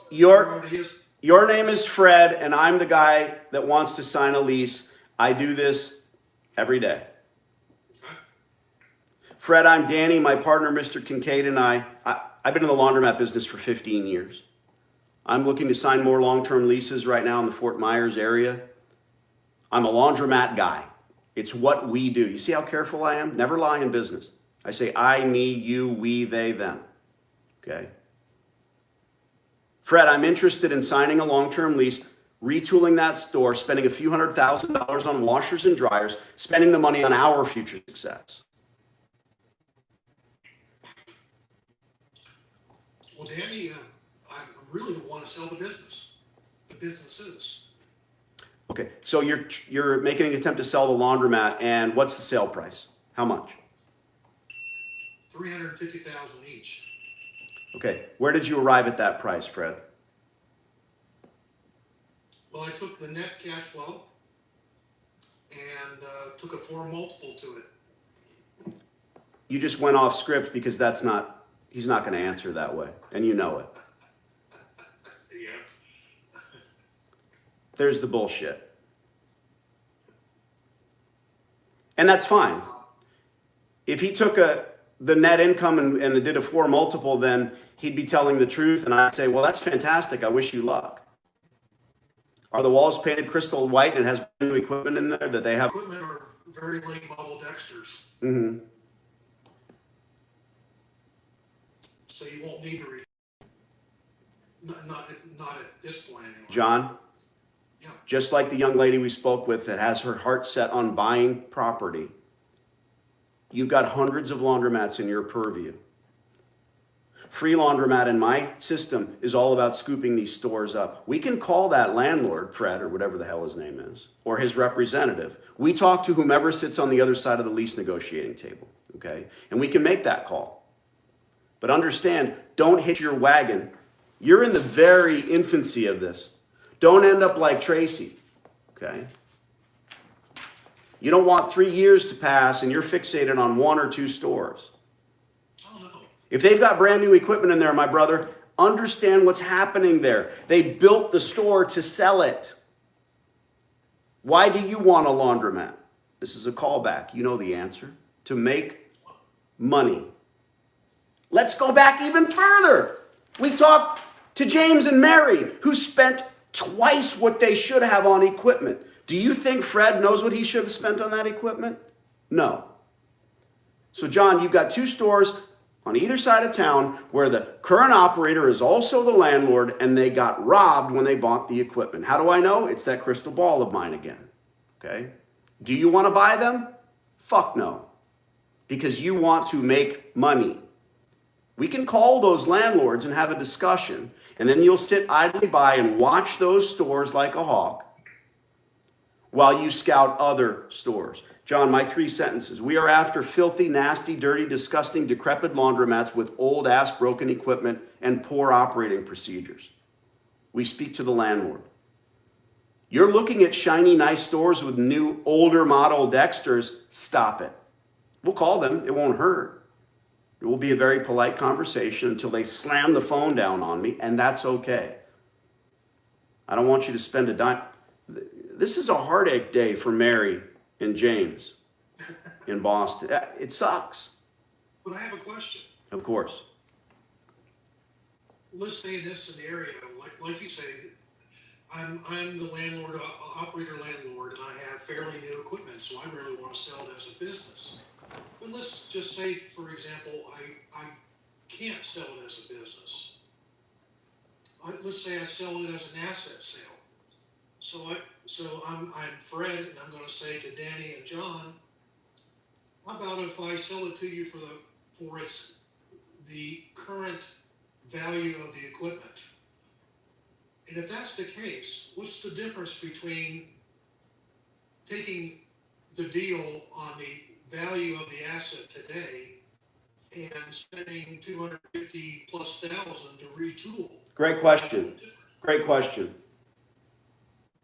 your name is Fred, and I'm the guy that wants to sign a lease. I do this every day. Fred, I'm Danny, my partner, Mr. Kincaid, and I've been in the laundromat business for 15 years. I'm looking to sign more long-term leases right now in the Fort Myers area. I'm a laundromat guy. It's what we do. You see how careful I am? Never lie in business. I say I, me, you, we, they, them. Okay? Fred, I'm interested in signing a long-term lease, retooling that store, spending a few $100,000 on washers and dryers, spending the money on our future success. Well, Danny, I really don't want to sell the business. The businesses. Okay, so you're making an attempt to sell the laundromat, and what's the sale price? How much? $350,000 each. Okay, where did you arrive at that price, Fred? Well, I took the net cash flow and took a 4 multiple to it. You just went off script because he's not going to answer that way, and you know it. Yeah. There's the bullshit. And that's fine. If he took the net income and did a 4 multiple, then he'd be telling the truth, and I'd say, well, that's fantastic. I wish you luck. Are the walls painted crystal white and it has new equipment in there that they have? Equipment are very late model Dexters. Mm-hmm. So you won't need to not at this point anyway. John, Yeah. just like the young lady we spoke with that has her heart set on buying property, you've got hundreds of laundromats in your purview. Free Laundromat in my system is all about scooping these stores up. We can call that landlord, Fred, or whatever the hell his name is, or his representative. We talk to whomever sits on the other side of the lease negotiating table, okay? And we can make that call. But understand, don't hit your wagon. You're in the very infancy of this. Don't end up like Tracy, okay? You don't want 3 years to pass and you're fixated on 1 or 2 stores. Oh, no. If they've got brand new equipment in there, my brother, understand what's happening there. They built the store to sell it. Why do you want a laundromat? This is a callback. You know the answer. To make money. Let's go back even further. We talked to James and Mary, who spent twice what they should have on equipment. Do you think Fred knows what he should have spent on that equipment? No. So, John, you've got 2 stores on either side of town where the current operator is also the landlord, and they got robbed when they bought the equipment. How do I know? It's that crystal ball of mine again. Okay? Do you want to buy them? Fuck no. Because you want to make money. We can call those landlords and have a discussion, and then you'll sit idly by and watch those stores like a hawk while you scout other stores. John, my 3 sentences. We are after filthy, nasty, dirty, disgusting, decrepit laundromats with old-ass broken equipment and poor operating procedures. We speak to the landlord. You're looking at shiny, nice stores with new, older model Dexters. Stop it. We'll call them. It won't hurt. It will be a very polite conversation until they slam the phone down on me, and that's okay. I don't want you to spend a dime. This is a heartache day for Mary and James in Boston. It sucks. But I have a question. Of course. Let's say in this scenario, like you say, I'm the landlord, operator landlord, and I have fairly new equipment, so I really want to sell it as a business. But let's just say, for example, I can't sell it as a business. Let's say I sell it as an asset sale. So I'm Fred, and I'm going to say to Danny and John, how about if I sell it to you for the current value of the equipment? And if that's the case, what's the difference between taking the deal on the value of the asset today and spending $250,000+ to retool? Great question. Great question.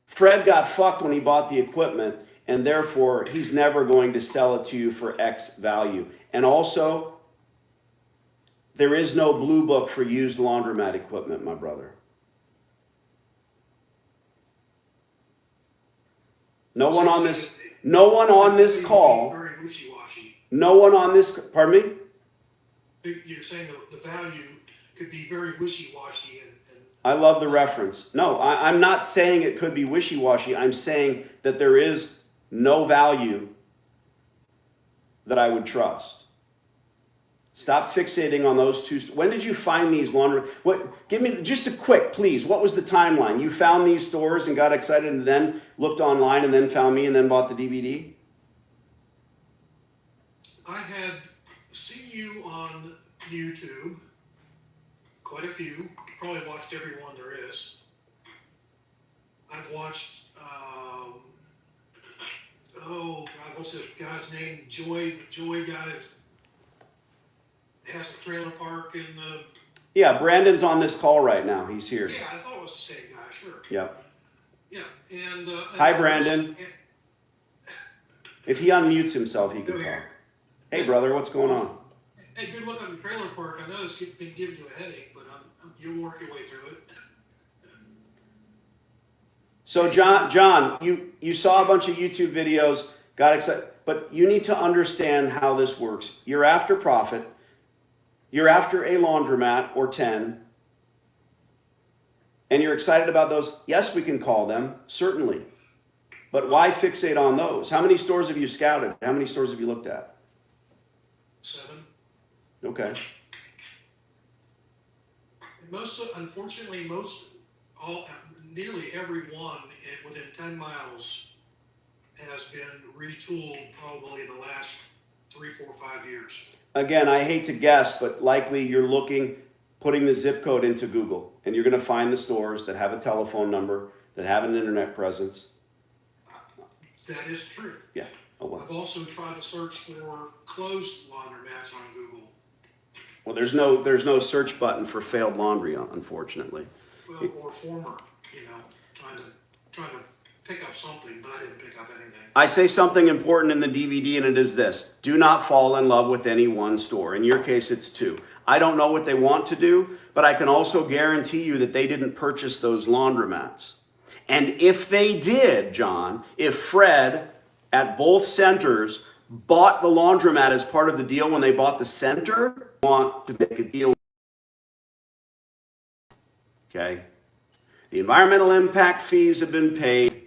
Fred got fucked when he bought the equipment, and therefore he's never going to sell it to you for X value. And also, there is no blue book for used laundromat equipment, my brother. No one on this call. Very wishy-washy. No one on this, pardon me? You're saying the value could be very wishy-washy, and I love the reference. No, I'm not saying it could be wishy-washy. I'm saying that there is no value that I would trust. Stop fixating on those two. When did you find these laundry? Give me just a quick, please. What was the timeline? You found these stores and got excited and then looked online and then found me and then bought the DVD? I had seen you on YouTube, quite a few, probably watched every one there is. I've watched, oh God, what's the guy's name? The Joy guy that has a trailer park in the... Yeah, Brandon's on this call right now. He's here. Yeah, I thought it was the same guy, sure. Yep. Yeah, and... Hi, Brandon. If he unmutes himself, he can talk. Hey, brother, what's going on? Hey, good luck on the trailer park. I know it's been giving you a headache, but you'll work your way through it. So, John, you saw a bunch of YouTube videos, got excited, but you need to understand how this works. You're after profit. You're after a laundromat or 10, and you're excited about those. Yes, we can call them, certainly. But why fixate on those? How many stores have you scouted? How many stores have you looked at? 7. Okay. Unfortunately, nearly every one within 10 miles has been retooled probably the last 3, 4, 5 years. Again, I hate to guess, but likely you're putting the zip code into Google, and you're going to find the stores that have a telephone number, that have an internet presence. That is true. Yeah. Oh, well. I've also tried to search for closed laundromats on Google. Well, there's no search button for failed laundry, unfortunately. Well, or former, trying to pick up something, but I didn't pick up anything. I say something important in the DVD, and it is this. Do not fall in love with any one store. In your case, it's 2. I don't know what they want to do, but I can also guarantee you that they didn't purchase those laundromats. And if they did, John, if Fred at both centers bought the laundromat as part of the deal when they bought the center, want to make a deal. Okay? The environmental impact fees have been paid.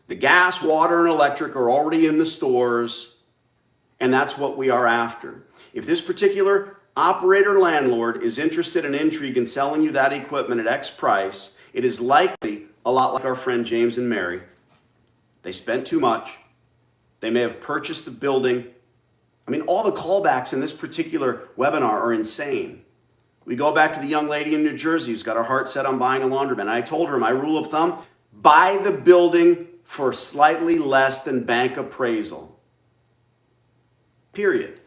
The gas, water, and electric are already in the stores, and that's what we are after. If this particular operator landlord is interested in intrigue in selling you that equipment at X price, it is likely a lot like our friend James and Mary. They spent too much. They may have purchased the building. I mean, all the callbacks in this particular webinar are insane. We go back to the young lady in New Jersey who's got her heart set on buying a laundromat. And I told her my rule of thumb, buy the building for slightly less than bank appraisal. Period.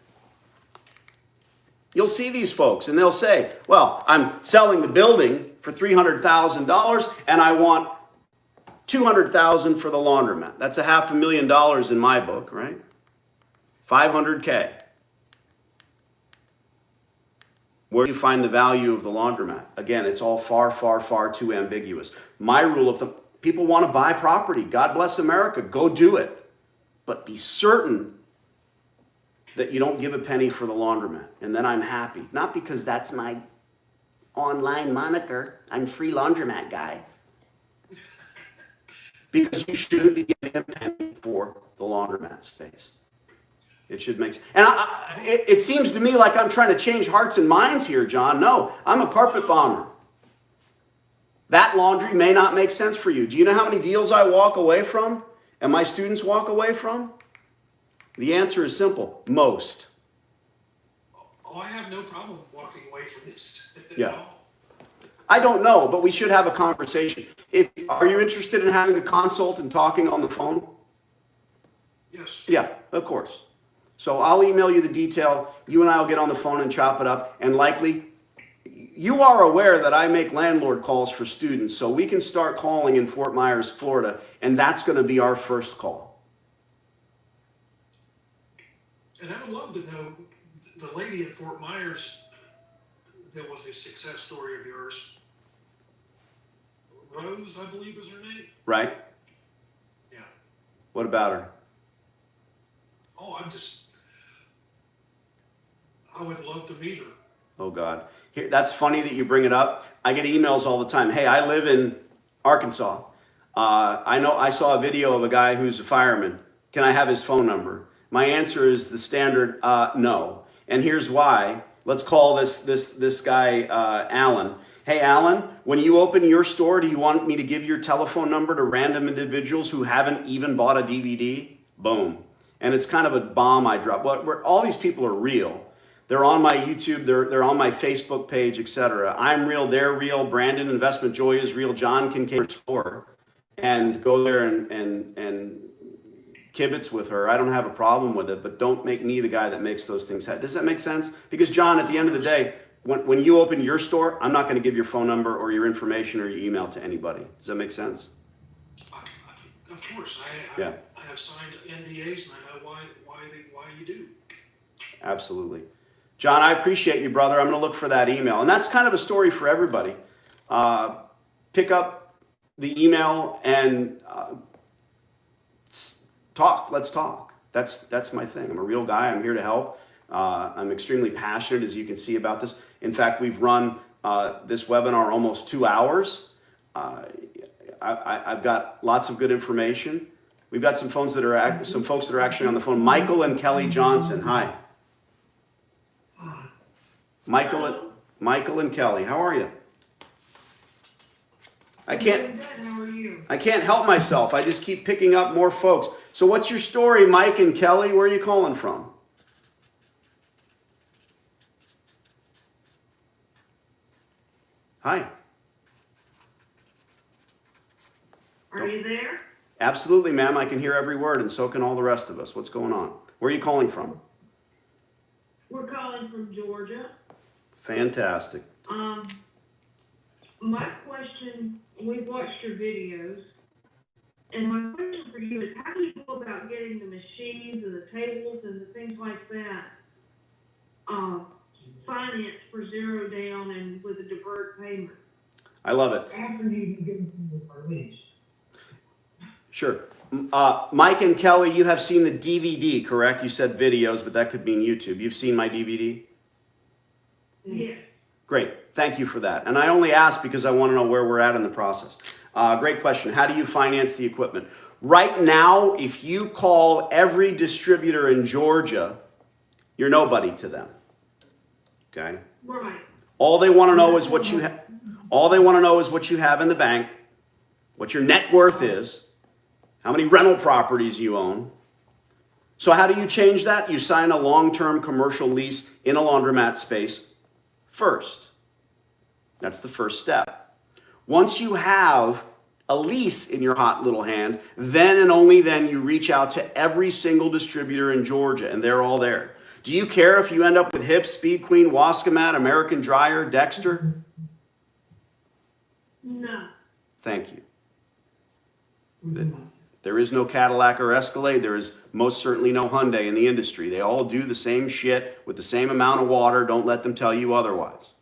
You'll see these folks and they'll say, well, I'm selling the building for $300,000 and I want $200,000 for the laundromat. That's $500,000 in my book, right? $500K. Where do you find the value of the laundromat? Again, it's all far, far, far too ambiguous. My rule of thumb, people want to buy property. God bless America. Go do it. But be certain that you don't give a penny for the laundromat. And then I'm happy. Not because that's my online moniker. I'm free laundromat guy. Because you shouldn't be giving a penny for the laundromat space. It should make sense. And it seems to me like I'm trying to change hearts and minds here, John. No, I'm a carpet bomber. That laundry may not make sense for you. Do you know how many deals I walk away from and my students walk away from? The answer is simple. Most. Oh, I have no problem walking away from this at Yeah. all. I don't know, but we should have a conversation. Are you interested in having a consult and talking on the phone? Yes. Yeah, of course. So I'll email you the detail. You and I will get on the phone and chop it up. And likely, you are aware that I make landlord calls for students. So we can start calling in Fort Myers, Florida. And that's going to be our first call. And I would love to know the lady in Fort Myers that was a success story of yours. Rose, I believe is her name. Right? Yeah. What about her? Oh, I would love to meet her. Oh God. Here, that's funny that you bring it up. I get emails all the time. Hey, I live in Arkansas. I know I saw a video of a guy who's a fireman. Can I have his phone number? My answer is the standard no. And here's why. Let's call this guy Alan. Hey, Alan, when you open your store, do you want me to give your telephone number to random individuals who haven't even bought a DVD? Boom. And it's kind of a bomb I drop. All these people are real. They're on my YouTube, they're on my Facebook page, etc. I'm real, they're real. Brandon Investment Joy is real. John Kincaid store, and go there and kibitz with her. I don't have a problem with it, but don't make me the guy that makes those things happen. Does that make sense? Because John, at the end of the day, when you open your store, I'm not going to give your phone number or your information or your email to anybody. Does that make sense? Of course, Yeah. I have signed NDAs and I know why you do. Absolutely. John, I appreciate you, brother. I'm going to look for that email. And that's kind of a story for everybody. Pick up the email and talk. Let's talk. That's my thing. I'm a real guy. I'm here to help. I'm extremely passionate, as you can see, about this. In fact, we've run this webinar almost 2 hours. I've got lots of good information. We've got some folks that are actually on the phone. Michael and Kelly Johnson. Hi. Michael and Kelly. How are you? I can't help myself. I just keep picking up more folks. So what's your story, Mike and Kelly? Where are you calling from? Hi. Are you there? Absolutely, ma'am. I can hear every word, and so can all the rest of us. What's going on? Where are you calling from? We're calling from Georgia. Fantastic. My question, we've watched your videos, and my question for you is, how do you go about getting the machines and the tables and the things like that financed for zero down and with a deferred payment? I love it. After you get them the lease. Sure. Mike and Kelly, you have seen the DVD, correct? You said videos, but that could mean YouTube. You've seen my DVD? Yes. Great. Thank you for that. And I only ask because I want to know where we're at in the process. Great question. How do you finance the equipment? Right now, if you call every distributor in Georgia, you're nobody to them. Okay? Right. All they want to know is what you have. All they want to know is what you have in the bank, what your net worth is, how many rental properties you own. So how do you change that? You sign a long-term commercial lease in a laundromat space first. That's the first step. Once you have a lease in your hot little hand, then and only then you reach out to every single distributor in Georgia, and they're all there. Do you care if you end up with Hip, Speed Queen, Wascomat, American Dryer, Dexter? No. Thank you. There is no Cadillac or Escalade. There is most certainly no Hyundai in the industry. They all do the same shit with the same amount of water. Don't let them tell you otherwise.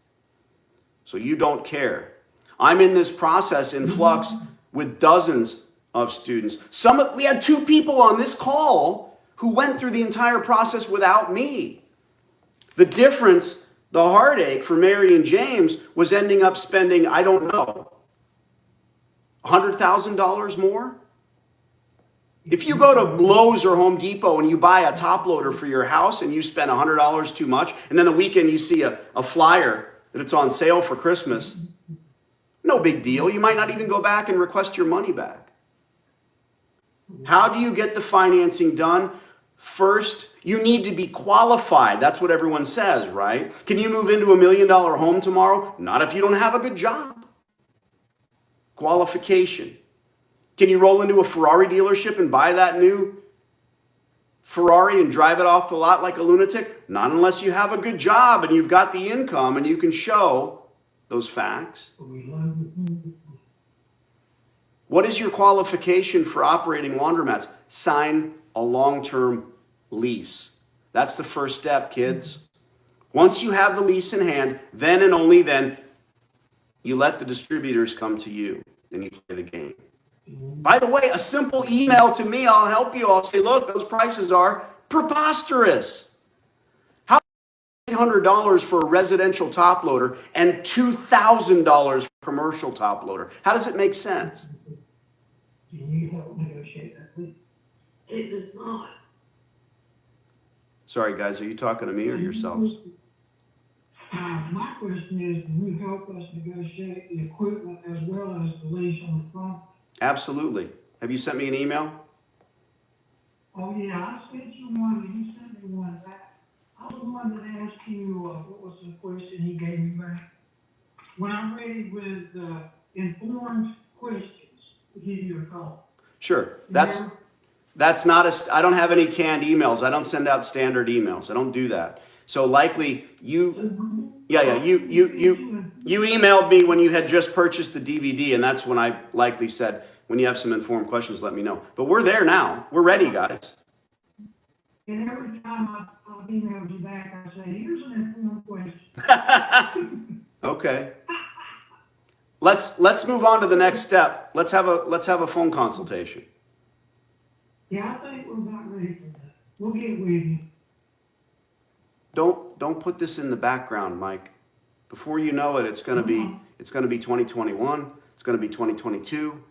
So you don't care. I'm in this process in flux with dozens of students. We had 2 people on this call who went through the entire process without me. The difference, the heartache for Mary and James was ending up spending, I don't know, $100,000 more? If you go to Lowe's or Home Depot and you buy a top loader for your house and you spend $100 too much, and then the weekend you see a flyer that it's on sale for Christmas, no big deal. You might not even go back and request your money back. How do you get the financing done? First, you need to be qualified. That's what everyone says, right? Can you move into $1 million home tomorrow? Not if you don't have a good job. Qualification. Can you roll into a Ferrari dealership and buy that new Ferrari and drive it off the lot like a lunatic? Not unless you have a good job and you've got the income and you can show those facts. What is your qualification for operating laundromats? Sign a long-term lease. That's the first step, kids. Once you have the lease in hand, then and only then, you let the distributors come to you and you play the game. By the way, a simple email to me, I'll help you. I'll say, look, those prices are preposterous. How $800 for a residential top loader and $2,000 for a commercial top loader. How does it make sense? Can you help negotiate that, please? It does not. Sorry, guys, are you talking to me or yourselves? My question is, can you help us negotiate the equipment as well as the lease on the property? Absolutely. Have you sent me an email? Oh, yeah, I sent you one, and you sent me one back. I was the one that asked you, what was the question he gave me back? When I'm ready with, informed questions, to give you a call. Sure. That's not I don't have any canned emails. I don't send out standard emails. I don't do that. So likely you emailed me when you had just purchased the DVD, and that's when I likely said, when you have some informed questions, let me know. But we're there now. We're ready, guys. And every time I've emailed you back, I say, here's an informed question. Okay. Let's move on to the next step. Let's have a phone consultation. Yeah, I think we're about ready for that. We'll get with you. Don't put this in the background, Mike. Before you know it, it's gonna be 2021. It's gonna be 2022.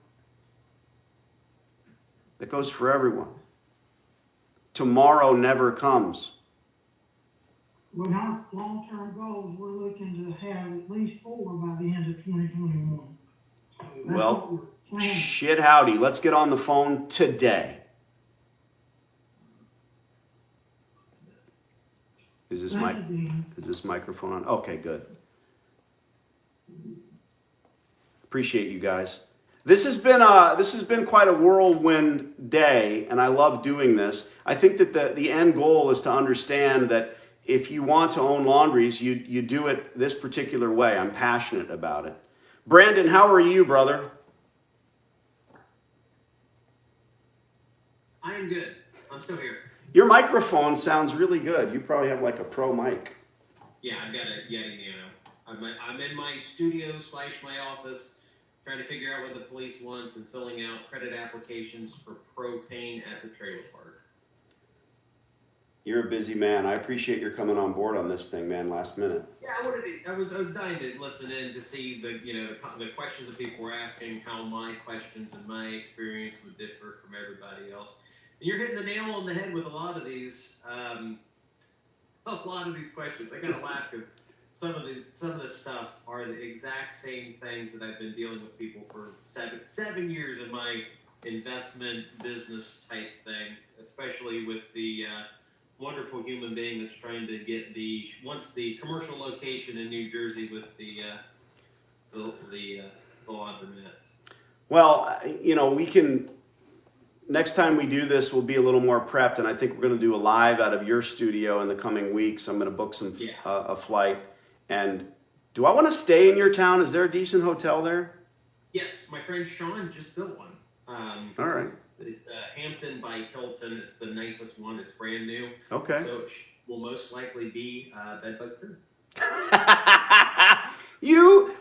That goes for everyone. Tomorrow never comes. With our long-term goals, we're looking to have at least 4 by the end of 2021. So Well, shit howdy. Let's get on the phone today. Is this microphone on? Okay, good. Appreciate you guys. This has been quite a whirlwind day, and I love doing this. I think that the end goal is to understand that if you want to own laundries, you do it this particular way. I'm passionate about it. Brandon, how are you, brother? I am good. I'm still here. Your microphone sounds really good. You probably have like a pro mic. Yeah, I've got it. Yeah, I'm in my studio / my office, trying to figure out what the police wants and filling out credit applications for propane at the trailer park. You're a busy man. I appreciate your coming on board on this thing, man. Last minute. Yeah, I was dying to listen in to see the questions that people were asking, how my questions and my experience would differ from everybody else. And you're hitting the nail on the head with a lot of these questions. I gotta laugh because some of this stuff are the exact same things that I've been dealing with people for seven years in my investment business type thing, especially with the wonderful human being that's trying to get the commercial location in New Jersey with the laundromat. Well, we can. Next time we do this, we'll be a little more prepped, and I think we're going to do a live out of your studio in the coming weeks. I'm going to book a flight. And do I want to stay in your town? Is there a decent hotel there? Yes, my friend Sean just built one. All right. It's Hampton by Hilton. It's the nicest one. It's brand new. Okay. So it will most likely be bedbug free.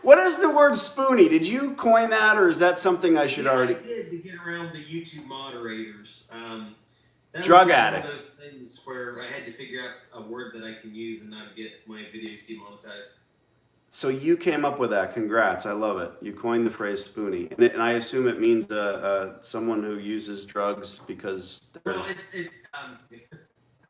What is the word spoonie? Did you coin that, or is that something I should already? I did to get around the YouTube moderators. That Drug was addict. One of those things where I had to figure out a word that I can use and not get my videos demonetized. So you came up with that. Congrats. I love it. You coined the phrase spoonie. And I assume it means someone who uses drugs because... Well, it's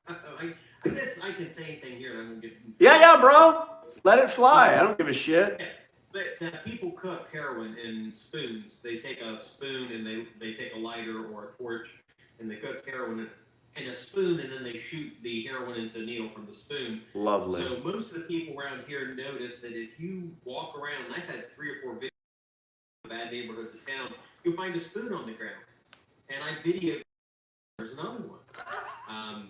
I guess I can say anything here. I'm gonna get... Yeah, bro. Let it fly. I don't give a shit. Yeah. But people cook heroin in spoons. They take a spoon and they take a lighter or a torch and they cook heroin in a spoon, and then they shoot the heroin into a needle from the spoon. Lovely. So most of the people around here notice that if you walk around, and I've had 3 or 4 videos of bad neighborhoods of town, you'll find a spoon on the ground. And I videoed, there's another one. I've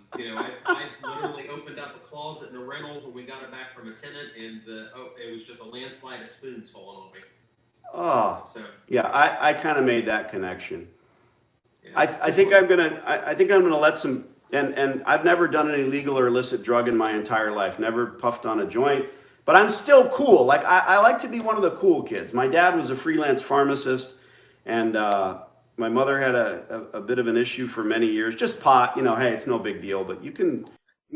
literally opened up a closet in a rental when we got it back from a tenant, and it was just a landslide of spoons falling on me. Oh, so yeah, I kind of made that connection. Yeah. I think I'm gonna let some, and I've never done any legal or illicit drug in my entire life. Never puffed on a joint, but I'm still cool. Like I like to be one of the cool kids. My dad was a freelance pharmacist, and my mother had a bit of an issue for many years. Just pot, hey, it's no big deal, but you can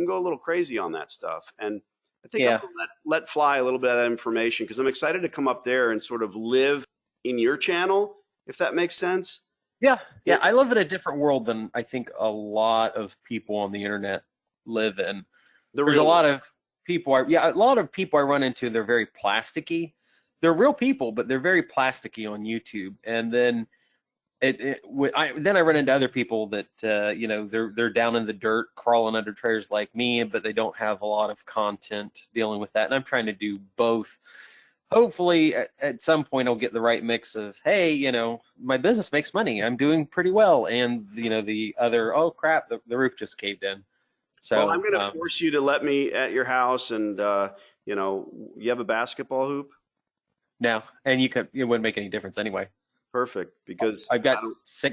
go a little crazy on that stuff. And I think I'm gonna let fly a little bit of that information because I'm excited to come up there and sort of live in your channel, if that makes sense. Yeah. I live in a different world than I think a lot of people on the internet live in. There's a lot of people. A lot of people I run into. They're very plasticky. They're real people, but they're very plasticky on YouTube. And then then I run into other people that they're down in the dirt, crawling under trailers like me, but they don't have a lot of content dealing with that. And I'm trying to do both. Hopefully, at some point, I'll get the right mix of, hey, my business makes money. I'm doing pretty well, and the other, oh crap, the roof just caved in. So well, I'm going to force you to let me at your house, and you have a basketball hoop. No, and it wouldn't make any difference anyway. Perfect, because I've got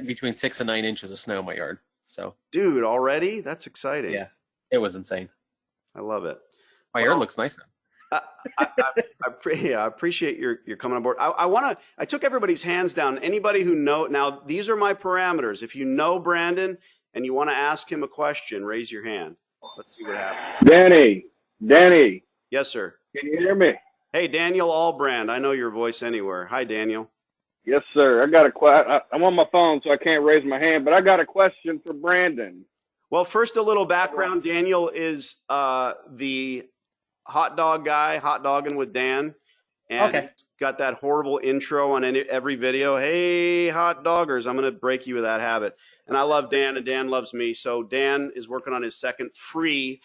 between 6 and 9 inches of snow in my yard. So, dude, already? That's exciting. Yeah, it was insane. I love it. My yard looks nice now. I appreciate your coming on board. I took everybody's hands down. Anybody who now these are my parameters. If you know Brandon and you want to ask him a question, raise your hand. Let's see what happens. Danny. Yes, sir. Can you hear me? Hey, Daniel Allbrand. I know your voice anywhere. Hi, Daniel. Yes, sir. I'm on my phone, so I can't raise my hand, but I got a question for Brandon. Well, first, a little background. Daniel is the hot dog guy, hot dogging with Dan, and got that horrible intro on every video. Hey, hot doggers, I'm going to break you of that habit. And I love Dan, and Dan loves me. So Dan is working on his second free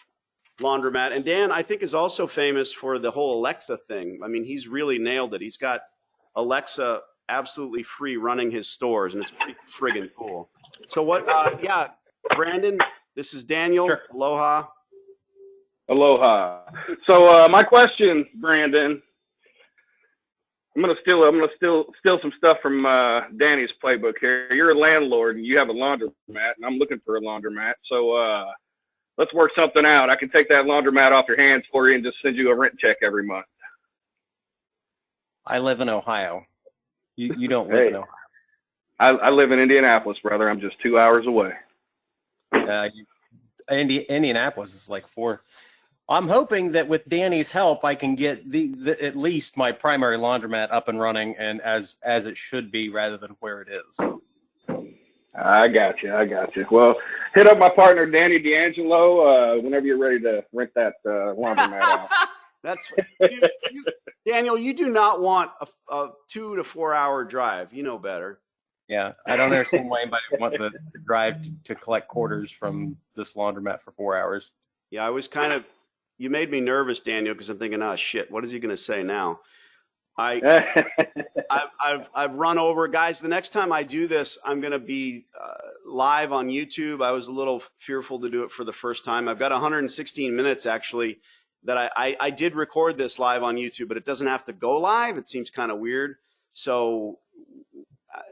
laundromat. And Dan, I think, is also famous for the whole Alexa thing. I mean, he's really nailed it. He's got Alexa absolutely free running his stores, and it's pretty friggin' cool. So Brandon, this is Daniel. Sure. Aloha. Aloha. So my question, Brandon, I'm gonna steal some stuff from Danny's playbook here. You're a landlord and you have a laundromat, and I'm looking for a laundromat. So let's work something out. I can take that laundromat off your hands for you and just send you a rent check every month. I live in Ohio. You don't live in Ohio. I live in Indianapolis, brother. I'm just 2 hours away. Indianapolis is like 4. I'm hoping that with Danny's help, I can get at least my primary laundromat up and running and as it should be, rather than where it is. I got you. Well, hit up my partner Danny D'Angelo whenever you're ready to rent that laundromat out. That's Daniel. You do not want a 2 to 4 hour drive. You know better. Yeah, I don't understand why anybody would want to drive to collect quarters from this laundromat for 4 hours. Yeah, I was you made me nervous, Daniel, because I'm thinking, oh shit, what is he going to say now? I've run over, guys. The next time I do this, I'm going to be live on YouTube. I was a little fearful to do it for the first time. I've got 116 minutes actually that I did record this live on YouTube, but it doesn't have to go live. It seems kind of weird. So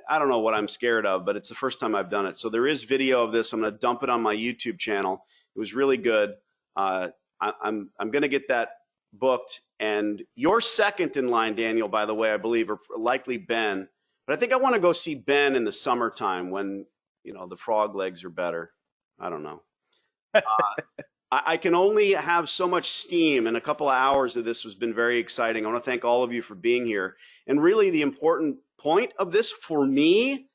I don't know what I'm scared of, but it's the first time I've done it. So there is video of this. I'm going to dump it on my YouTube channel. It was really good. I'm going to get that booked. And you're second in line, Daniel, by the way, I believe, or likely Ben. But I think I want to go see Ben in the summertime when, the frog legs are better. I don't know. I can only have so much steam, and a couple of hours of this has been very exciting. I want to thank all of you for being here. And really the important point of this for me,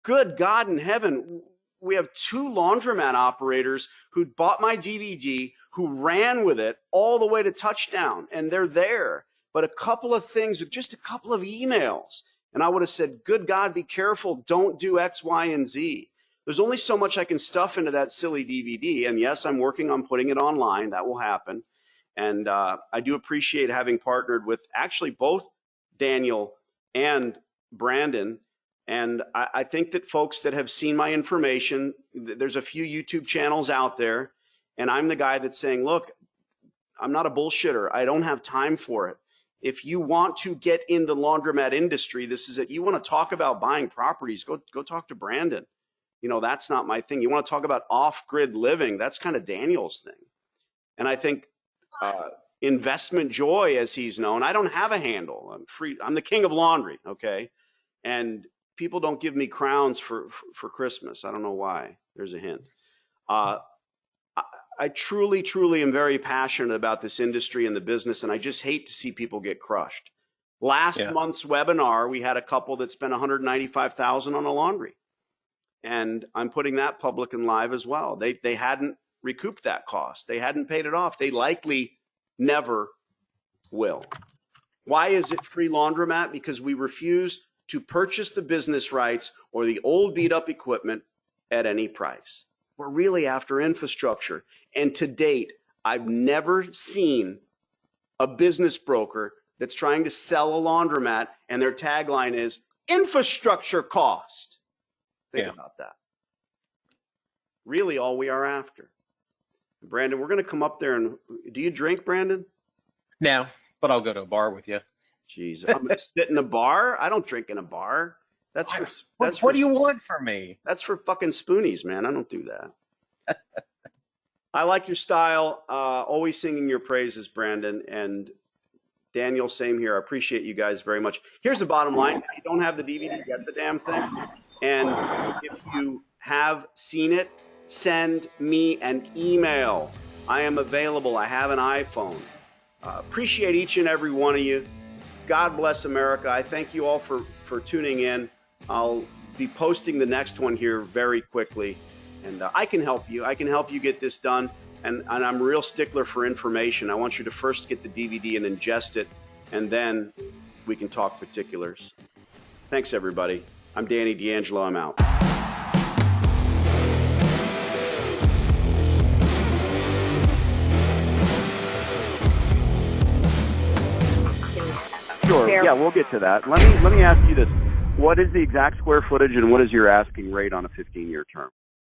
good God in heaven, we have 2 laundromat operators who bought my DVD, who ran with it all the way to touchdown, and they're there. But a couple of things, just a couple of emails, and I would have said, good God, be careful, don't do X, Y, and Z. There's only so much I can stuff into that silly DVD, and yes, I'm working on putting it online. That will happen. And I do appreciate having partnered with actually both Daniel and Brandon. And I think that folks that have seen my information, there's a few YouTube channels out there, and I'm the guy that's saying, look, I'm not a bullshitter. I don't have time for it. If you want to get in the laundromat industry, this is it. You want to talk about buying properties, go talk to Brandon. That's not my thing. You want to talk about off-grid living, that's kind of Daniel's thing. And I think Investment Joy, as he's known, I don't have a handle. I'm free. I'm the king of laundry, okay? And people don't give me crowns for Christmas. I don't know why. There's a hint. I truly, truly am very passionate about this industry and the business, and I just hate to see people get crushed. Last month's webinar, we had a couple that spent $195,000 on a laundry, and I'm putting that public and live as well. They hadn't recouped that cost. They hadn't paid it off. They likely never will. Why is it free laundromat? Because we refuse to purchase the business rights or the old beat up equipment at any price. We're really after infrastructure. And to date, I've never seen a business broker that's trying to sell a laundromat and their tagline is infrastructure cost. Think about that. Really all we are after. Brandon, we're going to come up there and do you drink, Brandon? No, but I'll go to a bar with you. Jeez, I'm going to sit in a bar? I don't drink in a bar. That's for what do you want from me? That's for fucking spoonies, man. I don't do that. I like your style. Always singing your praises, Brandon. And Daniel, same here. I appreciate you guys very much. Here's the bottom line. If you don't have the DVD, get the damn thing. And if you have seen it, send me an email. I am available. I have an iPhone. Appreciate each and every one of you. God bless America. I thank you all for tuning in. I'll be posting the next one here very quickly. And I can help you. I can help you get this done. And I'm a real stickler for information. I want you to first get the DVD and ingest it, and then we can talk particulars. Thanks, everybody. I'm Danny D'Angelo. I'm out. Sure. Yeah, we'll get to that. Let me ask you this. What is the exact square footage and what is your asking rate on a 15-year term?